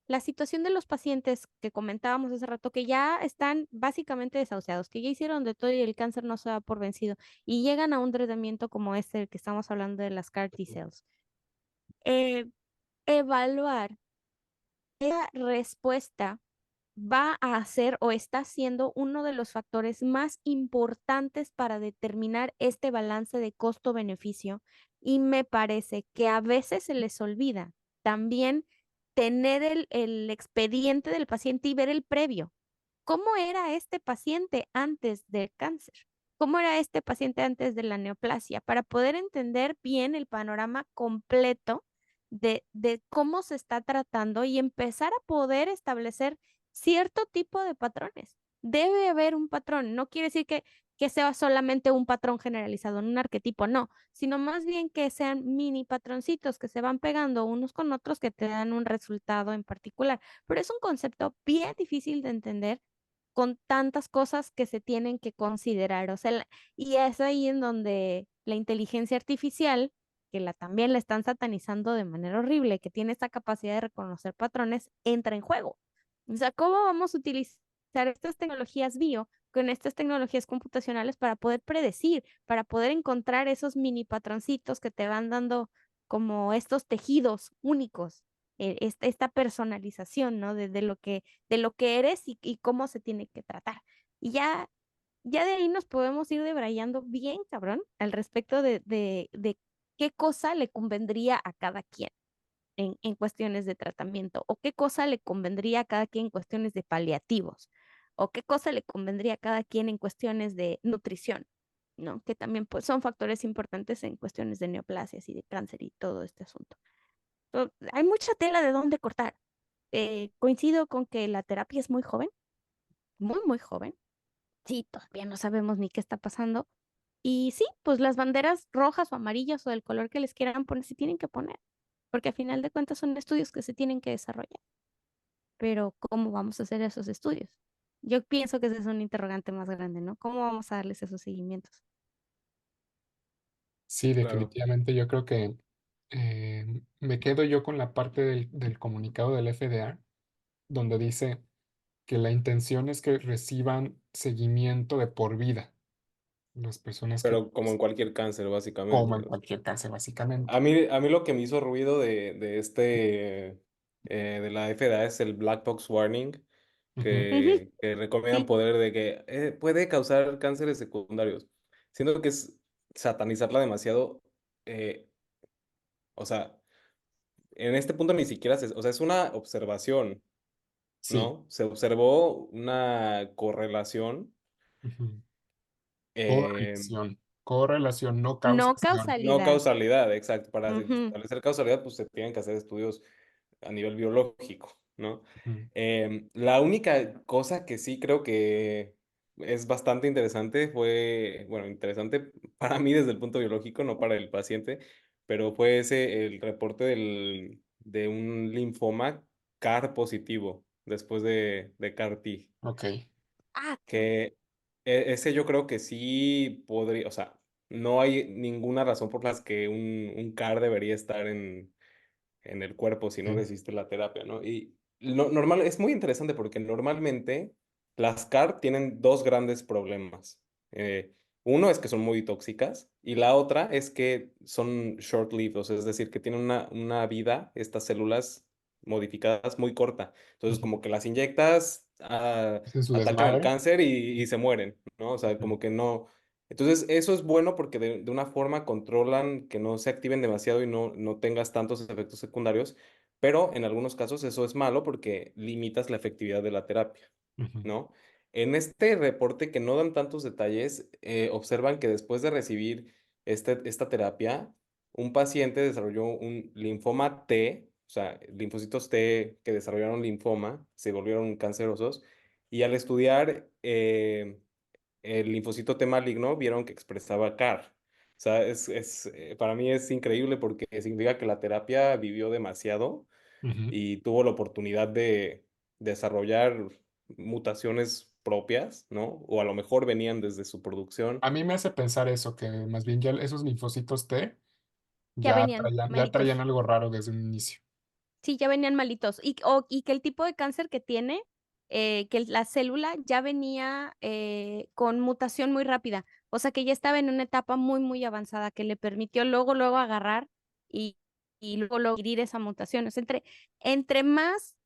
la situación de los pacientes que comentábamos hace rato, que ya están básicamente desahuciados, que ya hicieron de todo y el cáncer no se da por vencido, y llegan a un tratamiento como este, el que estamos hablando de las CAR T-cells. Eh, Evaluar esa respuesta va a ser o está siendo uno de los factores más importantes para determinar este balance de costo-beneficio y me parece que a veces se les olvida también tener el expediente del paciente y ver el previo. ¿Cómo era este paciente antes del cáncer? ¿Cómo era este paciente antes de la neoplasia? Para poder entender bien el panorama completo de cómo se está tratando y empezar a poder establecer cierto tipo de patrones. Debe haber un patrón. No quiere decir que sea solamente un patrón generalizado, un arquetipo, no, sino más bien que sean mini patroncitos que se van pegando unos con otros que te dan un resultado en particular. Pero es un concepto bien difícil de entender con tantas cosas que se tienen que considerar. O sea, y es ahí en donde la inteligencia artificial, que también la están satanizando de manera horrible, que tiene esta capacidad de reconocer patrones, entra en juego. O sea, ¿cómo vamos a utilizar estas tecnologías bio con estas tecnologías computacionales para poder predecir, para poder encontrar esos mini patroncitos que te van dando como estos tejidos únicos, esta personalización, ¿no? De lo que eres y cómo se tiene que tratar. Y ya de ahí nos podemos ir debrayando bien, cabrón, al respecto de qué cosa le convendría a cada quien en cuestiones de tratamiento, o qué cosa le convendría a cada quien en cuestiones de paliativos, o qué cosa le convendría a cada quien en cuestiones de nutrición, ¿no? Que también pues, son factores importantes en cuestiones de neoplasias y de cáncer y todo este asunto. Hay mucha tela de dónde cortar. Coincido con que la terapia es muy joven, muy, muy joven. Sí, todavía no sabemos ni qué está pasando. Y sí, pues las banderas rojas o amarillas o del color que les quieran poner, se tienen que poner, porque a final de cuentas son estudios que se tienen que desarrollar. Pero ¿cómo vamos a hacer esos estudios? Yo pienso que ese es un interrogante más grande, ¿no? ¿Cómo vamos a darles esos seguimientos? Sí, Claro. definitivamente yo creo que me quedo yo con la parte del comunicado del FDA, donde dice que la intención es que reciban seguimiento de por vida las personas que, Pero como en cualquier cáncer, como básicamente. en cualquier cáncer, básicamente. A mí lo que me hizo ruido de la FDA es el Black Box Warning, Ujú. Ujú. que recomiendan Sí, poder de que puede causar cánceres secundarios. Siento que es satanizarla demasiado. eh, o sea, en este punto ni siquiera o sea, es una observación, Sí. ¿no? Se observó una correlación. Ujú. eh, Correlación. Correlación, no no causación. No causalidad. causalidad, exacto. Para Ujú. establecer causalidad, pues se tienen que hacer estudios a nivel biológico, ¿no? Ujú. La única cosa que sí creo que es bastante interesante fue, bueno, interesante para mí desde el punto biológico, no para el paciente, pero fue ese el reporte de un linfoma CAR positivo después de CAR-T, Ok. Ah, que ese yo creo que sí podría, o sea, no hay ninguna razón por las que un CAR debería estar en el cuerpo si no Sí. resiste la terapia, ¿no? Y lo normal, es muy interesante porque normalmente las CAR tienen dos grandes problemas. Uno es que son muy tóxicas y la otra es que son short-lived, o sea, es decir, que tienen una vida, estas células modificadas muy corta. Entonces, Ujú. como que las inyectas, Hacen su atacan el desmadre. cáncer y se mueren, ¿no? O sea, Ujú. como que no. Entonces, eso es bueno porque de una forma controlan que no se activen demasiado y no tengas tantos efectos secundarios, pero en algunos casos eso es malo porque limitas la efectividad de la terapia, Ujú. ¿no? En este reporte que no dan tantos detalles, observan que después de recibir esta terapia, un paciente desarrolló un linfoma T, o sea, linfocitos T que desarrollaron linfoma, se volvieron cancerosos, y al estudiar el linfocito T maligno, vieron que expresaba CAR. O sea, para mí es increíble porque significa que la terapia vivió demasiado Ujú. y tuvo la oportunidad de desarrollar mutaciones propias, ¿no? O a lo mejor venían desde su producción. A mí me hace pensar eso, que más bien ya esos linfocitos T ya ya venían ya traían malitos. algo raro desde un inicio. Sí, ya venían malitos. Y que el tipo de cáncer que tiene, la célula ya venía con mutación muy rápida. O sea, que ya estaba en una etapa muy, muy avanzada que le permitió luego, luego agarrar y, luego adquirir esa mutación. O sea, entre más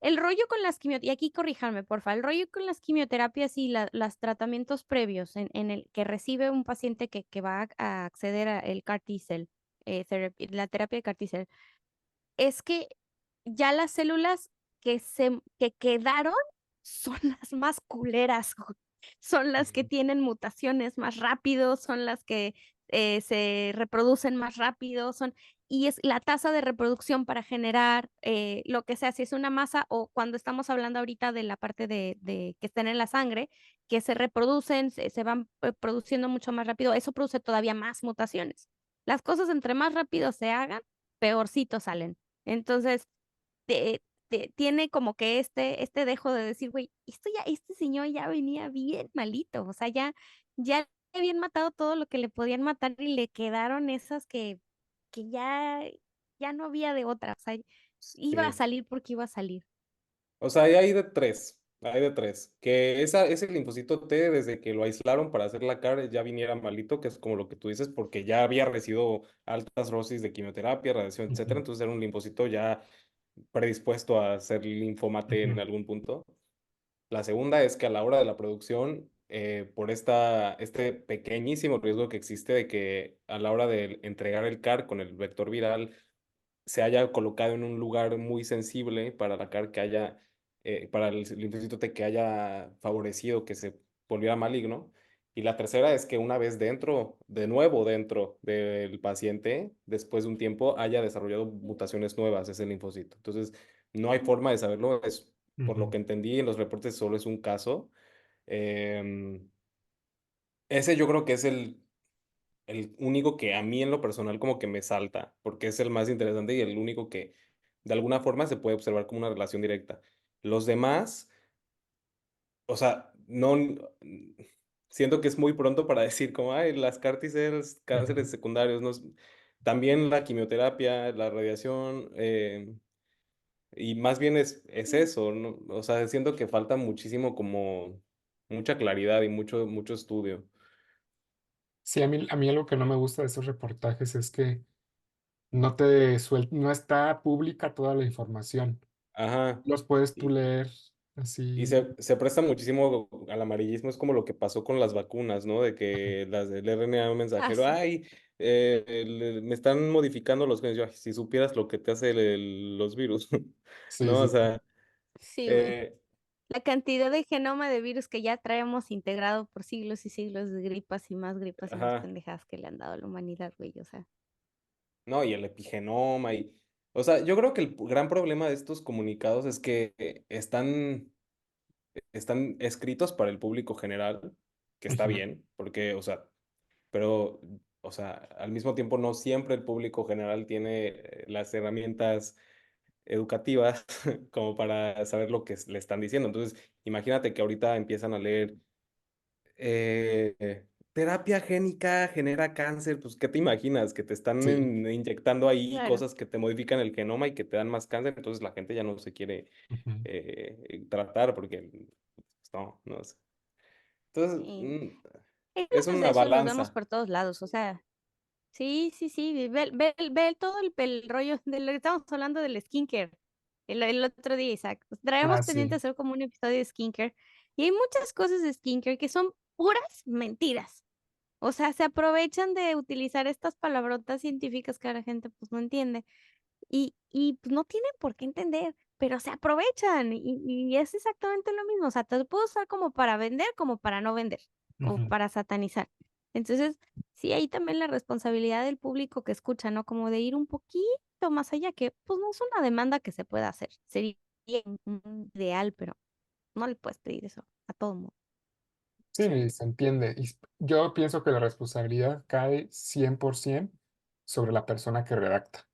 el rollo con las quimioterapias, y aquí corríjanme, porfa, el rollo con las quimioterapias y los tratamientos previos en el que recibe un paciente que va a acceder a el CAR T-cell, la terapia de CAR T-cell, es que ya las células que quedaron son las más culeras, son las que Ujú. tienen mutaciones más rápido, son las que se reproducen más rápido, y es la tasa de reproducción para generar lo que sea, si es una masa o cuando estamos hablando ahorita de la parte de que están en la sangre, que se reproducen, se van produciendo mucho más rápido, eso produce todavía más mutaciones. Las cosas entre más rápido se hagan, peorcito salen. Entonces, te- tiene como que este dejo de decir, güey, este señor ya venía bien malito, o sea, ya le habían matado todo lo que le podían matar y le quedaron esas que ya no había de otra, o sea, iba a Sí. salir porque iba a salir. O sea, hay de tres. Que ese linfocito T, desde que lo aislaron para hacer la CAR, ya viniera malito, que es como lo que tú dices, porque ya había recibido altas dosis de quimioterapia, radiación, etcétera. Ujú. Entonces era un linfocito ya predispuesto a ser linfoma T en Ujú. algún punto. La segunda es que a la hora de la producción, por este pequeñísimo riesgo que existe de que a la hora de entregar el CAR con el vector viral, se haya colocado en un lugar muy sensible para la CAR que haya, para el linfocito T que haya favorecido que se volviera maligno. Y la tercera es que una vez dentro, de nuevo dentro del paciente, después de un tiempo, haya desarrollado mutaciones nuevas ese linfocito. Entonces, no hay forma de saberlo. Por lo Ujú. que entendí en los reportes, solo es un caso. Ese yo creo que es el único que a mí en lo personal como que me salta, porque es el más interesante y el único que de alguna forma se puede observar como una relación directa. Los demás, o sea, no siento que es muy pronto para decir como, ay, las CAR T-cells, Ujú. cánceres secundarios, no, también la quimioterapia, la radiación, y más bien es eso, ¿no? O sea, siento que falta muchísimo como mucha claridad y mucho estudio. Sí, a mí algo que no me gusta de esos reportajes es que no está pública toda la información. Ajá. Los puedes tú Y, leer Y así. se presta muchísimo al amarillismo, es como lo que pasó con las vacunas, ¿no? De que las del RNA Ah, mensajero, sí. ay, me están modificando los genes. Yo, "Ay, si supieras lo que te hace los virus, Sí, ¿no? O sí, sí. sea, Sí, güey. eh, La cantidad de genoma de virus que ya traemos integrado por siglos y siglos de gripas y más ajá, pendejadas que le han dado a la humanidad, güey, o sea. no, y el epigenoma o sea, yo creo que el gran problema de estos comunicados es que están escritos para el público general, que está Ujú. bien, porque, o sea, pero, o sea, al mismo tiempo no siempre el público general tiene las herramientas educativas como para saber lo que le están diciendo. Entonces, imagínate que ahorita empiezan a leer terapia génica genera cáncer, pues ¿qué te imaginas? Que te están Sí. inyectando ahí Claro. cosas que te modifican el genoma y que te dan más cáncer, entonces la gente ya no se quiere Ujú. tratar porque pues, no sé. Entonces, Sí. es Ejemplos de una eso los vemos balanza. por todos lados, o sea, sí, sí, sí, ve todo el rollo de lo que estamos hablando del skincare. El otro día, Isaac, pues, traemos Ah, pendiente sí. hacer como un episodio de skincare y hay muchas cosas de skincare que son puras mentiras. O sea, se aprovechan de utilizar estas palabrotas científicas que la gente pues no entiende y pues, no tienen por qué entender, pero se aprovechan y es exactamente lo mismo. O sea, te lo puedo usar como para vender, como para no vender o Ujú. para satanizar. Entonces, sí, ahí también la responsabilidad del público que escucha, ¿no? Como de ir un poquito más allá, que pues no es una demanda que se pueda hacer. Sería un ideal, pero no le puedes pedir eso a todo mundo. Sí, se entiende. Y yo pienso que la responsabilidad cae 100% sobre la persona que redacta.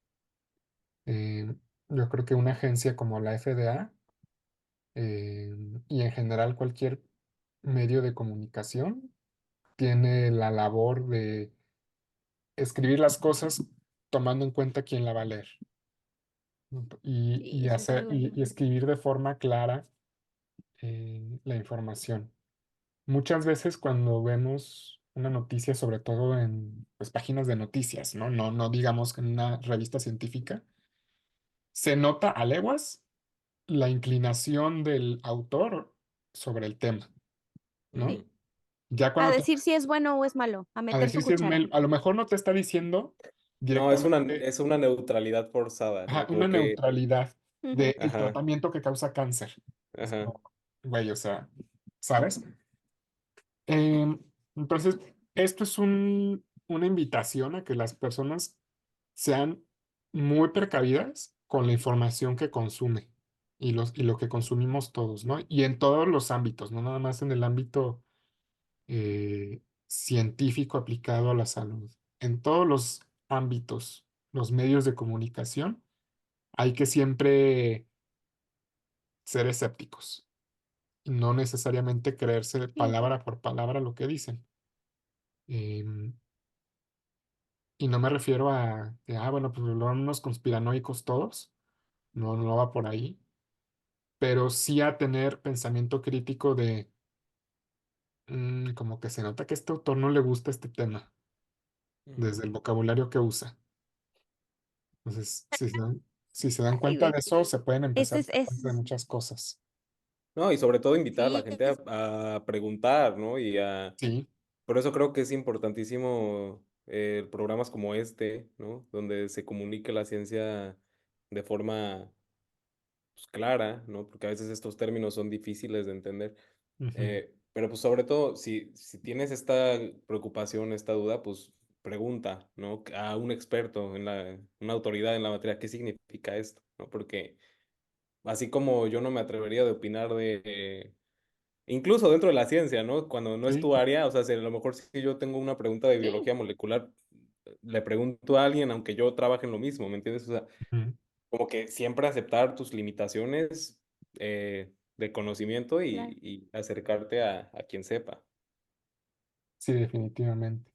Eh, yo creo que una agencia como la FDA eh, y en general cualquier medio de comunicación tiene la labor de escribir las cosas tomando en cuenta quién la va a leer, ¿no? Y Sí, sin hacer, duda. y escribir de forma clara la información. Muchas veces cuando vemos una noticia, sobre todo en pues, páginas de noticias, ¿no? No digamos en una revista científica, se nota a leguas la inclinación del autor sobre el tema, ¿no? Sí. Ujú. Ya A cuando te decir si es bueno o es malo, a a meter su decir si es cuchara. a lo mejor no te está diciendo No, directamente es una neutralidad forzada, ajá, ¿no? una Como que, neutralidad Ujú. del ajá, tratamiento que causa cáncer. Es ajá. como, güey, o sea, ¿sabes? Entonces, esto es una invitación a que las personas sean muy precavidas con la información que consume y lo que consumimos todos, ¿no? Y en todos los ámbitos, no nada más en el ámbito científico aplicado a la salud. En todos los ámbitos, los medios de comunicación, hay que siempre ser escépticos y no necesariamente creerse Sí, palabra por palabra lo que dicen. Em, y no me refiero a que, bueno, pues lo van unos conspiranoicos todos, no va por ahí, pero sí a tener pensamiento crítico de, como que se nota que a este autor no le gusta este tema, desde Ujú. el vocabulario que usa. Entonces, si se dan ay, cuenta güey. de eso, se pueden empezar Ese a es, dar cuenta de es, muchas cosas. No, y sobre todo invitar a la sí, gente a preguntar, ¿no? Sí. Por eso creo que es importantísimo programas como este, ¿no? Donde se comunique la ciencia de forma pues, clara, ¿no? Porque a veces estos términos son difíciles de entender. Ujú. Pero pues sobre todo, si tienes esta preocupación, esta duda, pues pregunta, ¿no? A un experto, una autoridad en la materia, ¿qué significa esto? ¿No? Porque así como yo no me atrevería de opinar incluso dentro de la ciencia, ¿no? Cuando no es Sí. tu área, o sea, si a lo mejor si yo tengo una pregunta de sí, biología molecular, le pregunto a alguien, aunque yo trabaje en lo mismo, ¿me entiendes? O sea, Ujú. como que siempre aceptar tus limitaciones de conocimiento claro. y acercarte a quien sepa. Sí, definitivamente.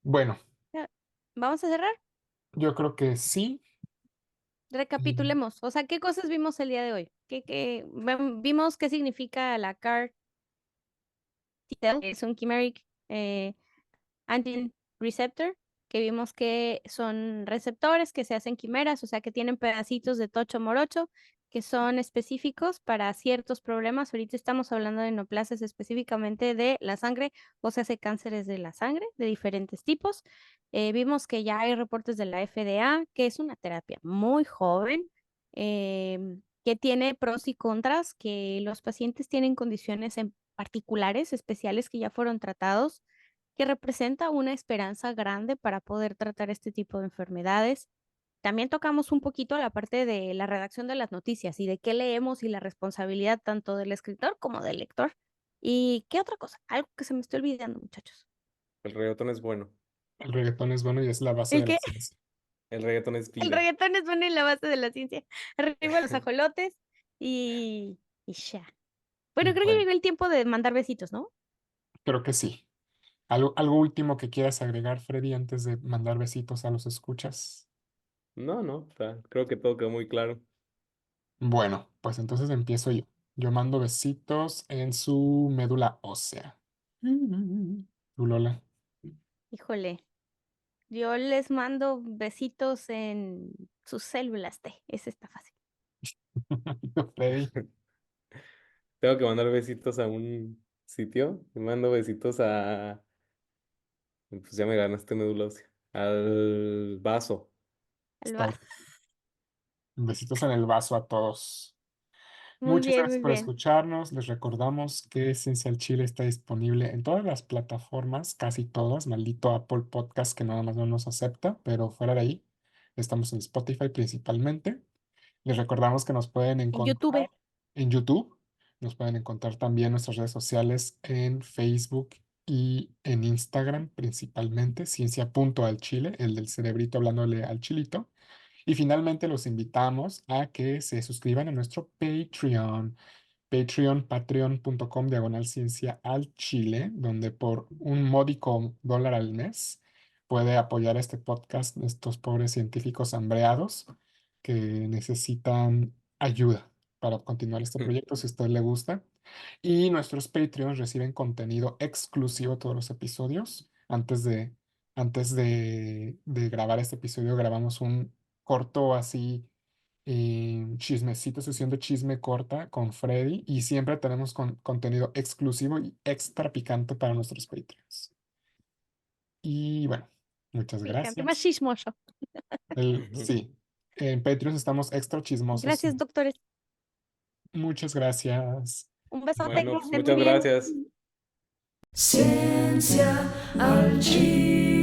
Bueno, Ya, vamos a cerrar. yo creo que sí. Y- Recapitulemos. O sea, ¿qué cosas vimos el día de hoy? Vimos qué significa la CAR T-cell, que es un chimeric antigen receptor, que vimos que son receptores que se hacen quimeras, o sea, que tienen pedacitos de tocho morocho, que son específicos para ciertos problemas. Ahorita estamos hablando de neoplasias específicamente de la sangre, o sea, hace cánceres de la sangre de diferentes tipos. Vimos que ya hay reportes de la FDA, que es una terapia muy joven, que tiene pros y contras, que los pacientes tienen condiciones en particulares, especiales, que ya fueron tratados, que representa una esperanza grande para poder tratar este tipo de enfermedades. También tocamos un poquito la parte de la redacción de las noticias y de qué leemos y la responsabilidad tanto del escritor como del lector. ¿Y qué otra cosa? Algo que se me estoy olvidando, muchachos. El reggaetón es bueno. El reggaetón es bueno y es la base ¿El de la qué? ciencia. El reggaetón es El vida. reggaetón es bueno en la base de la ciencia. Arriba los ajolotes y ya. Bueno, creo que Bueno, llegó el tiempo de mandar besitos, ¿no? creo que sí. ¿Algo último que quieras agregar, Freddy, antes de mandar besitos a los escuchas? No, no, creo que todo quedó muy claro. Bueno, pues entonces empiezo yo. Yo mando besitos en su médula ósea. ¿Tú, Lola? Híjole, yo les mando besitos en sus células T. Ese está fácil. Freddy. Tengo que mandar besitos a un sitio. Y mando besitos a. Pues ya me ganaste médula ósea. Al vaso. Está Alba. Besitos en el vaso a todos. Muy Muchas bien, gracias muy por bien. escucharnos. Les recordamos que Esencial Chile está disponible en todas las plataformas, casi todas. Maldito Apple Podcast que nada más no nos acepta, pero fuera de ahí, estamos en Spotify principalmente. Les recordamos que nos pueden En YouTube. encontrar en YouTube. Nos pueden encontrar también en nuestras redes sociales en Facebook y en Instagram principalmente. Ciencia.alchile, el del cerebrito hablándole al chilito. Y finalmente los invitamos a que se suscriban a nuestro Patreon. Patreon.com/ciencia al Chile, donde por un módico dólar al mes puede apoyar este podcast de estos pobres científicos hambreados que necesitan ayuda para continuar este proyecto, si a usted le gusta. Y nuestros Patreons reciben contenido exclusivo todos los episodios. Antes de grabar este episodio, grabamos un corto así chismecito, sesión de chisme corta con Freddy y siempre tenemos contenido exclusivo y extra picante para nuestros Patreons. Y bueno, muchas Picante, más gracias. chismoso. Sí, en Patreons estamos extra chismosos. Gracias, doctores. Muchas gracias. Un besote, que Bueno, pues estén muy muchas bien. gracias. Ciencia al Chile.